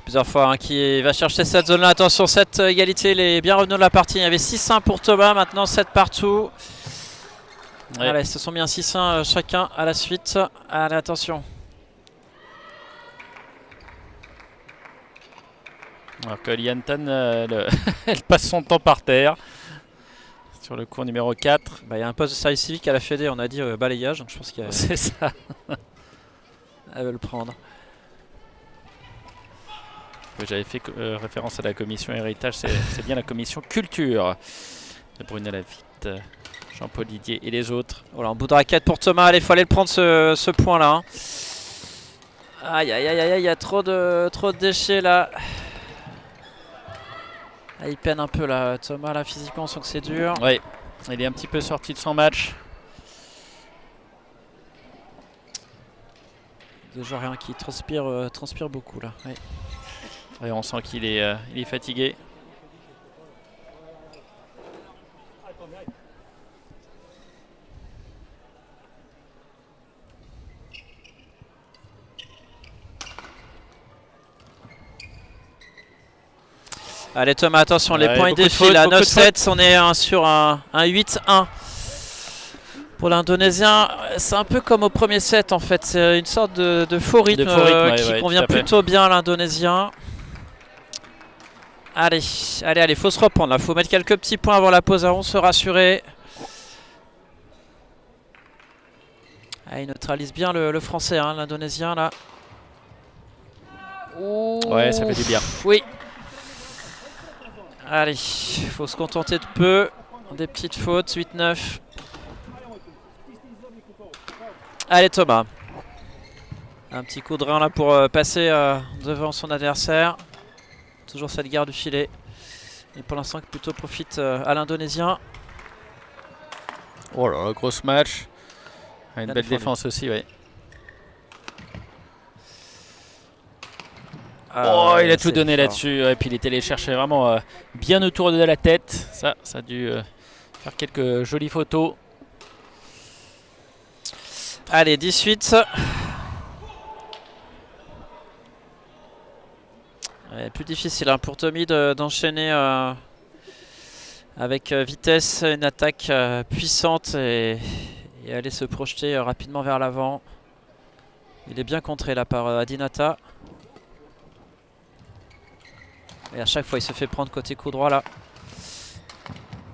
Plusieurs fois hein, qui va chercher cette zone là. Attention, cette égalité, il est bien revenu de la partie. Il y avait 6-1 pour Thomas, maintenant 7 partout. Ouais. Allez, ils se sont mis un 6-1 chacun à la suite. Allez, attention. Alors que Lian Tan, elle passe son temps par terre. Sur le cours numéro 4. Bah, il y a un poste de service civique à la Fédé, on a dit balayage, donc je pense qu'il y a... C'est ça. Elle veut le prendre. J'avais fait référence à la commission héritage, c'est bien la commission culture. De Brunel Lafitte, Jean-Paul Didier et les autres. Voilà, un bout de raquette pour Thomas, allez, il faut aller le prendre ce point là. Hein. Aïe aïe aïe aïe, il y a trop de déchets là. Ah, il peine un peu là, Thomas là, physiquement on sent que c'est dur. Oui, il est un petit peu sorti de son match. Déjà rien qui transpire beaucoup là. Ouais. Et on sent qu'il est fatigué. Allez Thomas, attention, les points ils défilent à 9-7, on est sur un 8-1. Pour l'Indonésien, c'est un peu comme au premier set en fait, c'est une sorte de faux rythme, qui convient plutôt bien à l'Indonésien. Allez, faut se reprendre là, faut mettre quelques petits points avant la pause avant de se rassurer. Ah, il neutralise bien le français, hein, l'Indonésien là. Ouh. Ouais, ça fait du bien. Oui. Allez, faut se contenter de peu. Des petites fautes, 8-9. Allez Thomas. Un petit coup de rein là pour passer devant son adversaire. Toujours cette garde du filet. Et pour l'instant qui plutôt profite à l'Indonésien. Oh là là, gros match. Une belle défense aussi, oui. Oh, il a tout donné là-dessus. Et puis il était allé chercher vraiment bien autour de la tête. Ça a dû faire quelques jolies photos. Allez, 18. Ouais, plus difficile hein, pour Tommy d'enchaîner avec vitesse une attaque puissante et aller se projeter rapidement vers l'avant. Il est bien contré là par Adinata. Et à chaque fois il se fait prendre côté coup droit là.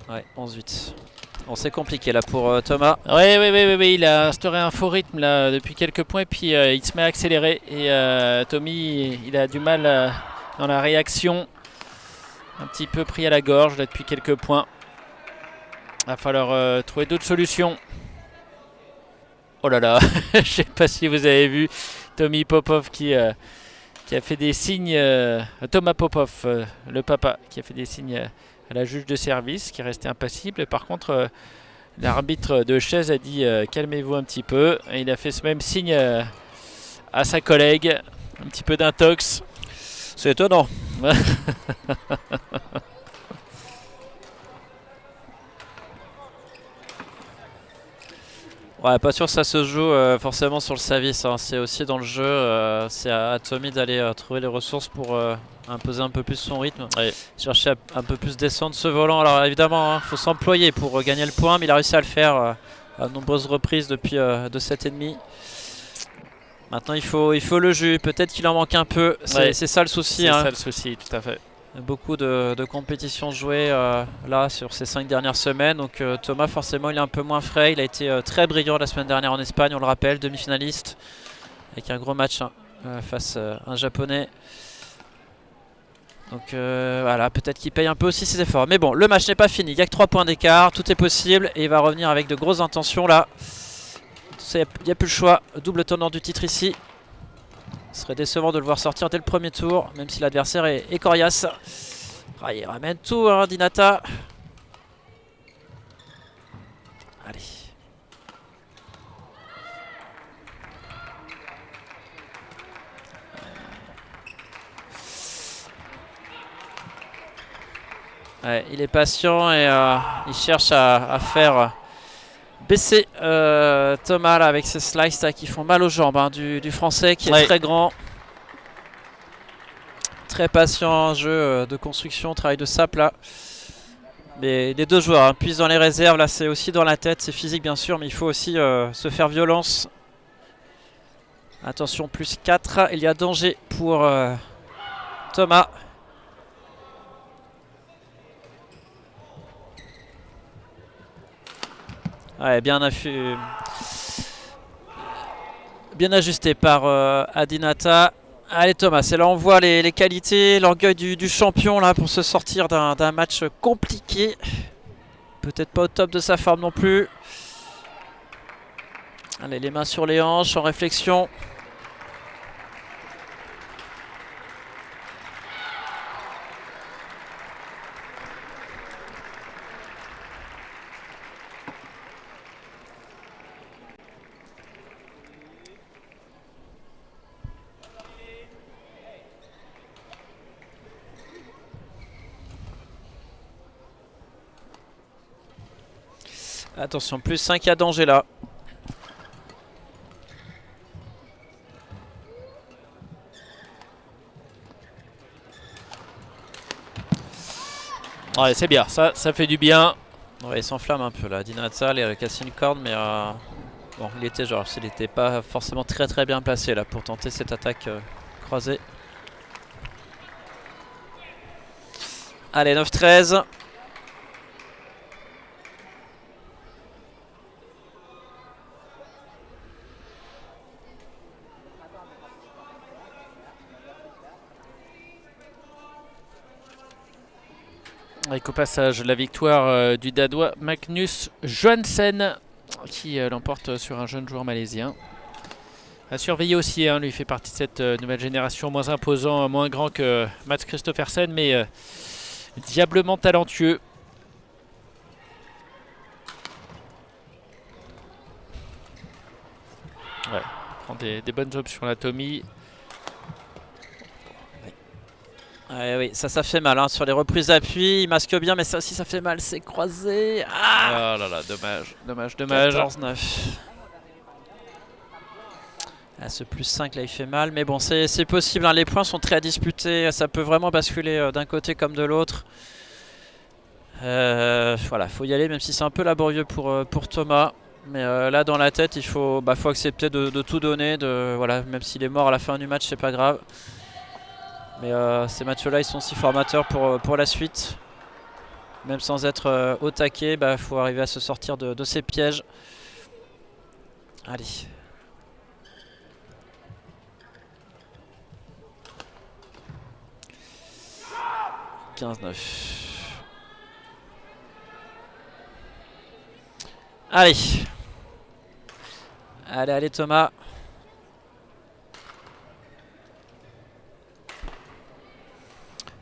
Ouais, 11-8. Bon, c'est compliqué là pour Thomas. Oui, il a instauré un faux rythme là depuis quelques points, puis il se met à accélérer. Et Tommy, il a du mal dans la réaction. Un petit peu pris à la gorge là depuis quelques points. Il va falloir trouver d'autres solutions. Oh là là, je sais pas si vous avez vu Tommy Popov qui a fait des signes, Thomas Popov, le papa, qui a fait des signes à la juge de service, qui est resté impassible. Par contre, l'arbitre de chaise a dit calmez-vous un petit peu. Et il a fait ce même signe à sa collègue, un petit peu d'intox. C'est étonnant. Ouais, pas sûr que ça se joue forcément sur le service, hein. C'est aussi dans le jeu, c'est à Tommy d'aller trouver les ressources pour imposer un peu plus son rythme, chercher à un peu plus descendre ce volant. Alors évidemment, il faut s'employer pour gagner le point, mais il a réussi à le faire à de nombreuses reprises depuis 2,5. Maintenant il faut le jus, peut-être qu'il en manque un peu, c'est ça le souci. C'est ça le souci, tout à fait. Beaucoup de compétitions jouées là sur ces 5 dernières semaines. Donc Thomas forcément il est un peu moins frais. Il a été très brillant la semaine dernière en Espagne, on le rappelle, demi-finaliste. Avec un gros match face à un japonais. Donc voilà, peut-être qu'il paye un peu aussi ses efforts. Mais bon, le match n'est pas fini, il n'y a que 3 points d'écart, tout est possible. Et il va revenir avec de grosses intentions là. Il n'y a plus le choix, double tenant du titre ici. Ce serait décevant de le voir sortir dès le premier tour, même si l'adversaire est coriace. Ah, il ramène tout, hein, Dinata. Allez. Ouais, il est patient et il cherche à faire baisser Thomas là, avec ses slices là, qui font mal aux jambes hein, du français qui est très grand. Très patient en jeu de construction, travail de sap là. Mais les deux joueurs puisent dans les réserves, là c'est aussi dans la tête, c'est physique bien sûr, mais il faut aussi se faire violence. Attention, plus 4, il y a danger pour Thomas. Ouais, bien ajusté par Adinata. Allez Thomas, et là on voit les qualités, l'orgueil du champion là pour se sortir d'un match compliqué. Peut-être pas au top de sa forme non plus. Allez, les mains sur les hanches en réflexion. Attention, plus 5, il y a danger là. Ouais, c'est bien, ça fait du bien. Ouais, il s'enflamme un peu là, Dinata, il a cassé une corde, mais bon, il était genre, il n'était pas forcément très bien placé là pour tenter cette attaque croisée. Allez, 9-13. Avec au passage la victoire du Danois Magnus Johansen qui l'emporte sur un jeune joueur malaisien. À surveiller aussi, hein, lui fait partie de cette nouvelle génération, moins imposant, moins grand que Mats Christoffersen, mais diablement talentueux. Ouais, prend des bonnes options la Tommy. Oui, ça fait mal hein, sur les reprises d'appui, il masque bien, mais ça aussi ça fait mal, c'est croisé. Ah, oh là là, dommage. 14-9. Ah, ce plus 5 là il fait mal, mais bon c'est possible, hein, les points sont très à disputer, ça peut vraiment basculer d'un côté comme de l'autre. Voilà, faut y aller même si c'est un peu laborieux pour Thomas. Mais là dans la tête il faut accepter de tout donner, voilà, même s'il est mort à la fin du match c'est pas grave. Mais ces matchs-là, ils sont si formateurs pour la suite. Même sans être au taquet, il faut arriver à se sortir de ces pièges. Allez. « 15-9. » Allez. Allez Thomas.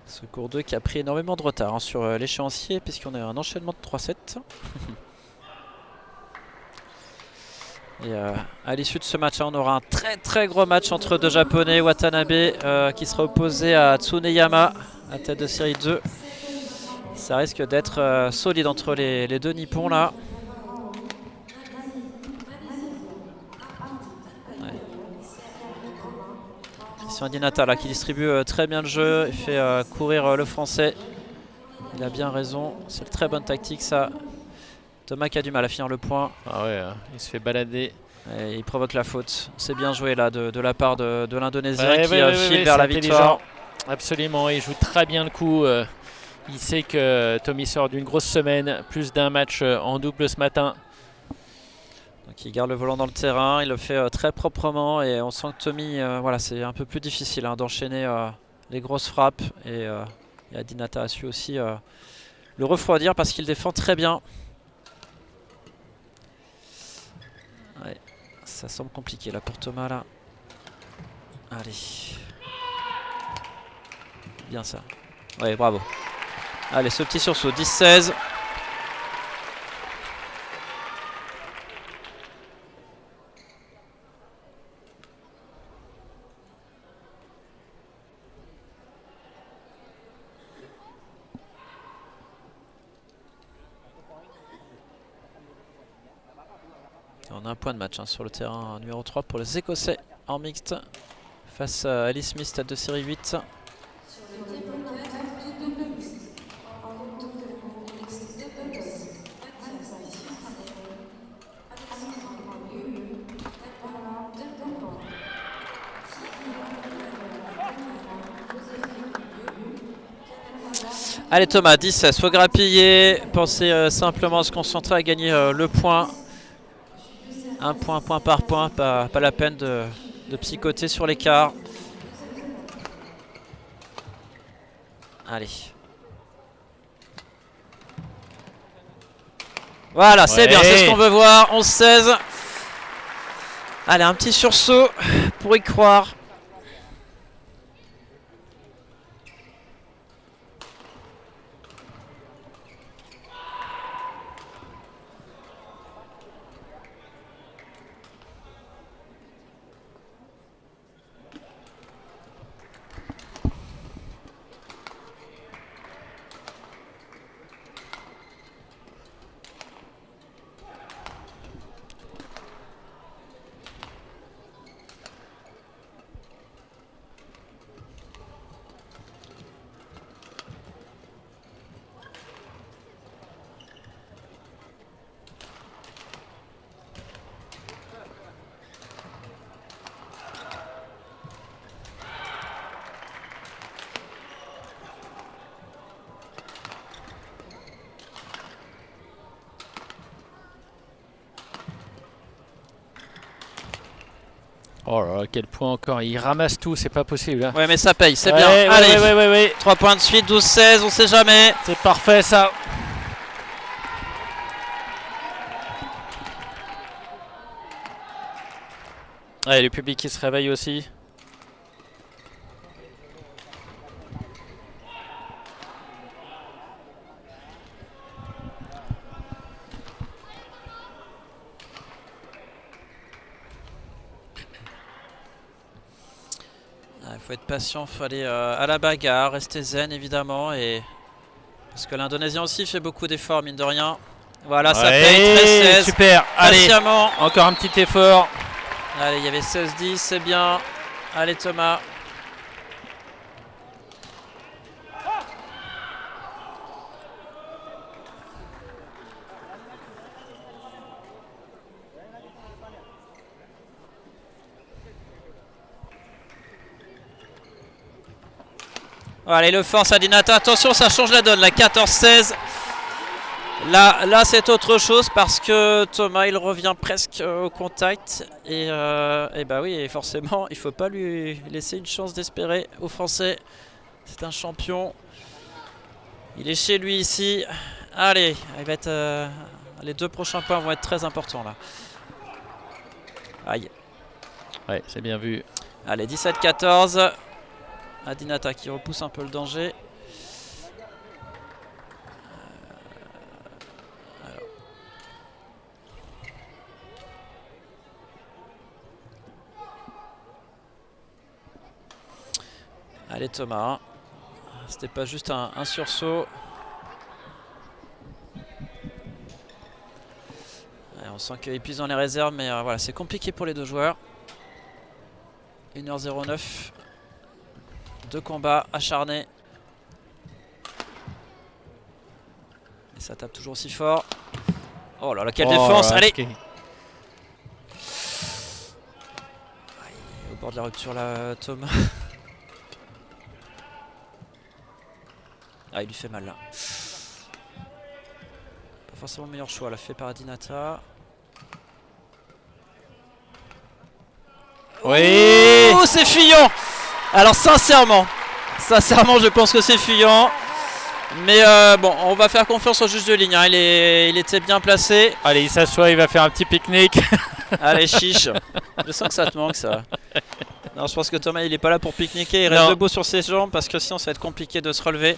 Ce cours 2 qui a pris énormément de retard hein, sur l'échéancier puisqu'on a un enchaînement de 3-7. Et à l'issue de ce match, on aura un très gros match entre deux japonais, Watanabe qui sera opposé à Tsuneyama à tête de série 2. Ça risque d'être solide entre les deux nippons là. Dinata là, qui distribue très bien le jeu et fait courir le français. Il a bien raison, c'est une très bonne tactique ça. Thomas qui a du mal à finir le point. Ah ouais, il se fait balader. Et il provoque la faute. C'est bien joué là de la part de l'Indonésien qui file vers la victoire. Absolument, il joue très bien le coup. Il sait que Tommy sort d'une grosse semaine, plus d'un match en double ce matin. Donc il garde le volant dans le terrain, il le fait très proprement et on sent que Tommy, voilà, c'est un peu plus difficile hein, d'enchaîner les grosses frappes. Et Adinata a su aussi le refroidir parce qu'il défend très bien. Ouais, ça semble compliqué là pour Thomas là. Allez. Bien ça. Ouais, bravo. Allez, ce petit sursaut, 10-16. On a un point de match sur le terrain numéro 3 pour les Écossais en mixte face à Alice Smith, tête de série 8. Allez Thomas, 10-16, faut grappiller, pensez simplement à se concentrer à gagner le point. Un point par point, pas la peine de psychoter sur l'écart. Allez. Voilà, c'est bien, c'est ce qu'on veut voir. 11-16. Allez, un petit sursaut pour y croire. Oh là là, quel point encore. Il ramasse tout, c'est pas possible. Hein. Ouais, mais ça paye, c'est Ouais, bien. ouais, Allez, ouais. 3 points de suite, 12-16, on sait jamais. C'est parfait ça. Allez, le public qui se réveille aussi. Il faut être patient, il faut aller à la bagarre, rester zen évidemment. Parce que l'Indonésien aussi fait beaucoup d'efforts, mine de rien. Voilà, ça paye, 13-16. Super, allez, patiemment. encore un petit effort. Allez, il y avait 16-10, c'est bien. Allez Thomas. Allez, le force à Dinata. Attention, ça change la donne. La 14-16. Là c'est autre chose parce que Thomas, il revient presque au contact. Et bah oui, et forcément, il ne faut pas lui laisser une chance d'espérer aux Français. C'est un champion. Il est chez lui ici. Allez, il va être, les 2 prochains points vont être très importants là. Aïe. Ouais, c'est bien vu. Allez, 17-14. Adinata qui repousse un peu le danger. Allez Thomas. C'était pas juste un sursaut. Allez, on sent qu'il épuise dans les réserves, mais voilà, c'est compliqué pour les 2 joueurs. 1h09. 2 combats acharnés. Et ça tape toujours aussi fort. Oh là là, quelle défense. Allez. Au bord de la rupture là, Thomas. Ah, il lui fait mal là. Pas forcément le meilleur choix là, fait par Adinata. Oui. Oh, c'est fuyant. Alors sincèrement, je pense que c'est fuyant. Mais bon, on va faire confiance au juge de ligne. Hein. Il était bien placé. Allez, il s'assoit, il va faire un petit pique-nique. Allez, chiche. Je sens que ça te manque ça. Non, je pense que Thomas, il est pas là pour pique-niquer. Il reste debout sur ses jambes parce que sinon ça va être compliqué de se relever.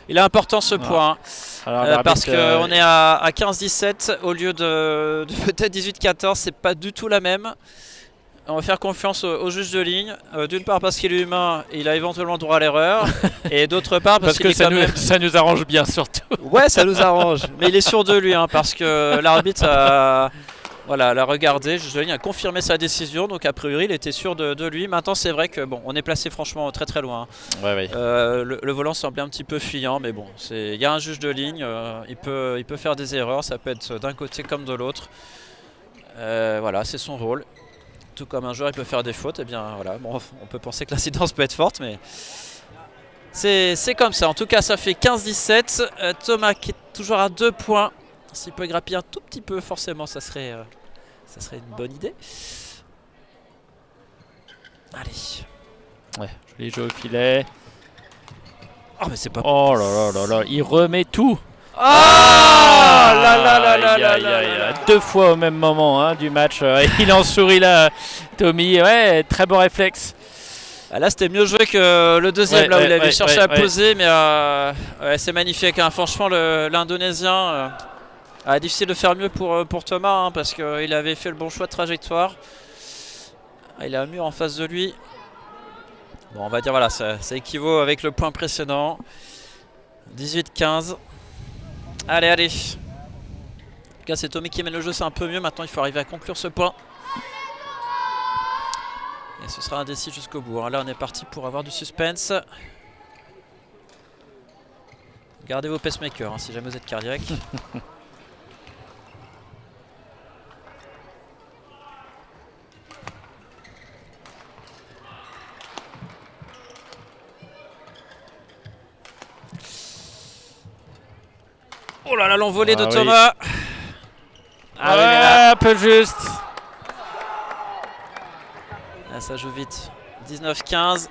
Il est important ce point. Alors, parce qu'on est à 15-17 au lieu de peut-être 18-14. C'est pas du tout la même. On va faire confiance au juge de ligne. D'une part parce qu'il est humain, il a éventuellement droit à l'erreur. Et d'autre part parce que qu'il est même... ça nous arrange bien surtout. Ouais, ça nous arrange. Mais il est sûr de lui, hein, parce que l'arbitre a... Voilà, l'a regardé, le juge de ligne a confirmé sa décision, donc a priori il était sûr de lui. Maintenant c'est vrai que bon, on est placé franchement très très loin. Ouais. Le volant semblait un petit peu fuyant, mais bon, il y a un juge de ligne, il peut faire des erreurs, ça peut être d'un côté comme de l'autre. Voilà, c'est son rôle. Tout comme un joueur il peut faire des fautes, et bien voilà, bon, on peut penser que l'incidence peut être forte, mais c'est comme ça. En tout cas ça fait 15-17, Thomas qui est toujours à 2 points. S'il peut grappiller un tout petit peu, forcément, ça serait une bonne idée. Allez. Ouais, joli jeu au filet. Oh, mais c'est pas... Oh là, il remet tout. Ah là. 2 fois au même moment hein, du match. Il en sourit là, Tommy. Ouais, très bon réflexe. Ah, là, c'était mieux joué que le deuxième, là où il avait cherché à poser. Mais c'est magnifique. Hein. Franchement, l'Indonésien... difficile de faire mieux pour Thomas hein, parce qu'il avait fait le bon choix de trajectoire. Il a un mur en face de lui. Bon, on va dire voilà, ça équivaut avec le point précédent. 18-15. Allez. En tout cas, c'est Tommy qui mène le jeu, c'est un peu mieux. Maintenant, il faut arriver à conclure ce point. Et ce sera indécis jusqu'au bout. Hein. Là, on est parti pour avoir du suspense. Gardez vos pacemakers hein, si jamais vous êtes cardiaque. Oh là là, l'envolée de Thomas. Un peu juste. Là, ça joue vite. 19-15.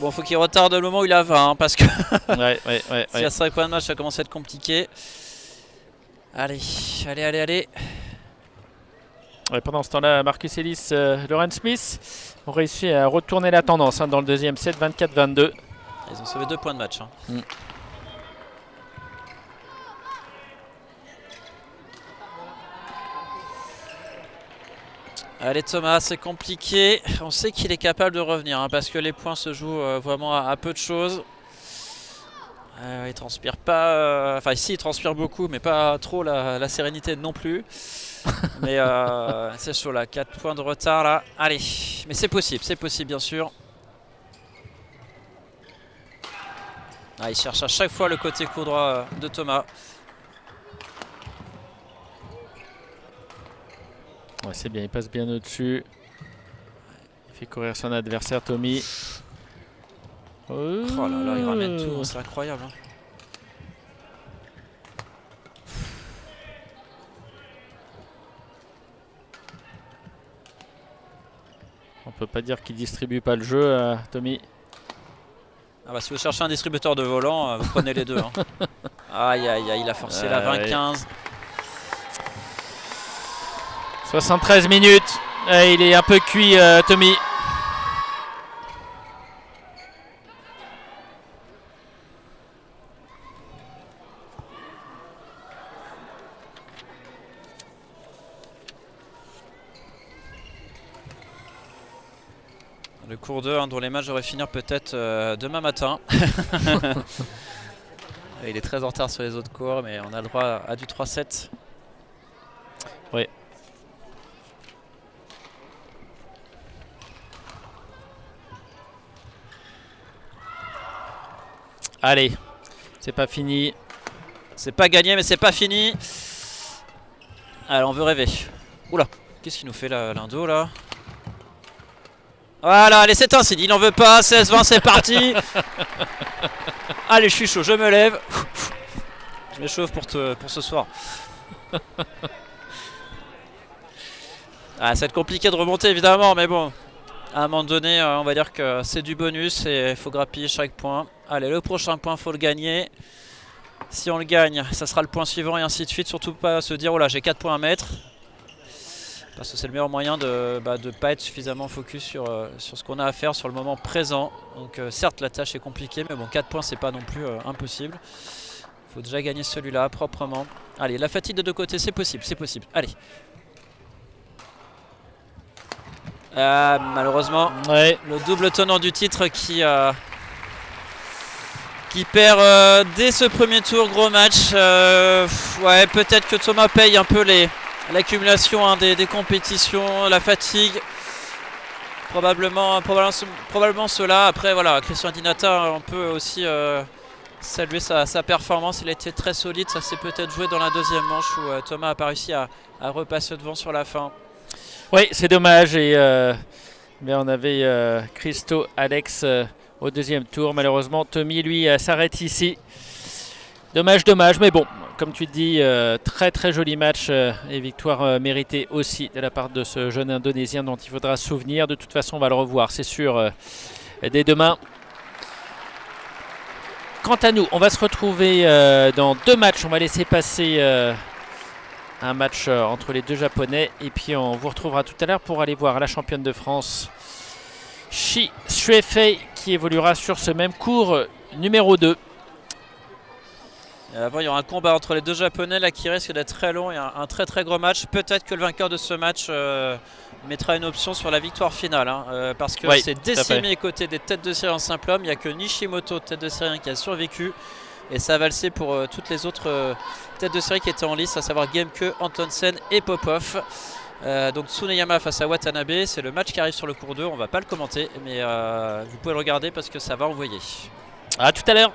Bon, faut qu'il retarde le moment où il a 20 hein, parce que s'il y a 5 points de match, ça commence à être compliqué. Allez. Ouais, pendant ce temps-là, Marcus Ellis, Lauren Smith ont réussi à retourner la tendance hein, dans le deuxième set, 24-22. Ils ont sauvé 2 points de match. Hein. Allez Thomas, c'est compliqué. On sait qu'il est capable de revenir hein, parce que les points se jouent vraiment à peu de choses. Il transpire pas. Enfin, ici, il transpire beaucoup, mais pas trop la sérénité non plus. Mais c'est chaud là, 4 points de retard là. Allez, mais c'est possible bien sûr. Il cherche à chaque fois le côté coup droit de Thomas. Ouais, c'est bien, il passe bien au-dessus. Il fait courir son adversaire Tommy. Oh là, il ramène tout, c'est incroyable. Hein. On peut pas dire qu'il distribue pas le jeu, Tommy. Ah bah, si vous cherchez un distributeur de volant, vous prenez les deux. Hein. Aïe, il a forcé la 20-15. 73 minutes. Il est un peu cuit, Tommy. Le cours 2 dont les matchs devraient finir peut-être demain matin. Il est très en retard sur les autres cours, mais on a le droit à du 3-7. Oui. Allez, c'est pas fini. C'est pas gagné, mais c'est pas fini. Alors on veut rêver. Oula, qu'est-ce qu'il nous fait là, l'Indo là? Voilà, allez, c'est un signe, il n'en veut pas. 16-20, c'est parti. Allez, je suis chaud, je me lève. Je m'échauffe pour ce soir. Ça va être compliqué de remonter évidemment, mais bon. À un moment donné, on va dire que c'est du bonus et il faut grappiller chaque point. Allez, le prochain point, il faut le gagner. Si on le gagne, ça sera le point suivant et ainsi de suite. Surtout pas se dire, oh là, j'ai 4 points à mettre. Parce que c'est le meilleur moyen de ne pas être suffisamment focus sur ce qu'on a à faire sur le moment présent. Donc certes la tâche est compliquée, mais bon 4 points c'est pas non plus impossible. Il faut déjà gagner celui-là proprement. Allez, la fatigue de deux côtés, c'est possible, c'est possible. Allez. Malheureusement, le double tenant du titre qui perd dès ce premier tour, gros match. Ouais, peut-être que Thomas paye un peu l'accumulation des compétitions, la fatigue. Probablement cela. Après, voilà, Christian Dinata, on peut aussi saluer sa performance. Il a été très solide. Ça s'est peut-être joué dans la deuxième manche où Thomas n'a pas réussi à repasser devant sur la fin. Oui, c'est dommage. Mais on avait Christo, Alex au deuxième tour. Malheureusement, Tommy, lui, s'arrête ici. Dommage, mais bon, comme tu dis, très très joli match et victoire méritée aussi de la part de ce jeune Indonésien dont il faudra se souvenir. De toute façon, on va le revoir, c'est sûr, dès demain. Quant à nous, on va se retrouver dans 2 matchs. On va laisser passer un match entre les 2 Japonais. Et puis on vous retrouvera tout à l'heure pour aller voir la championne de France, Shi Xuefei, qui évoluera sur ce même cours numéro 2. Et avant, il y aura un combat entre les 2 Japonais là, qui risque d'être très long. Il y a un très très gros match. Peut-être que le vainqueur de ce match mettra une option sur la victoire finale. Parce que c'est décimé côté des têtes de série en simple homme. Il n'y a que Nishimoto, tête de série, qui a survécu. Et ça a valsé pour toutes les autres têtes de série qui étaient en lice, à savoir Gemke, Antonsen et Popov. Donc Tsuneyama face à Watanabe. C'est le match qui arrive sur le cours 2. On ne va pas le commenter, mais vous pouvez le regarder parce que ça va envoyer. À tout à l'heure.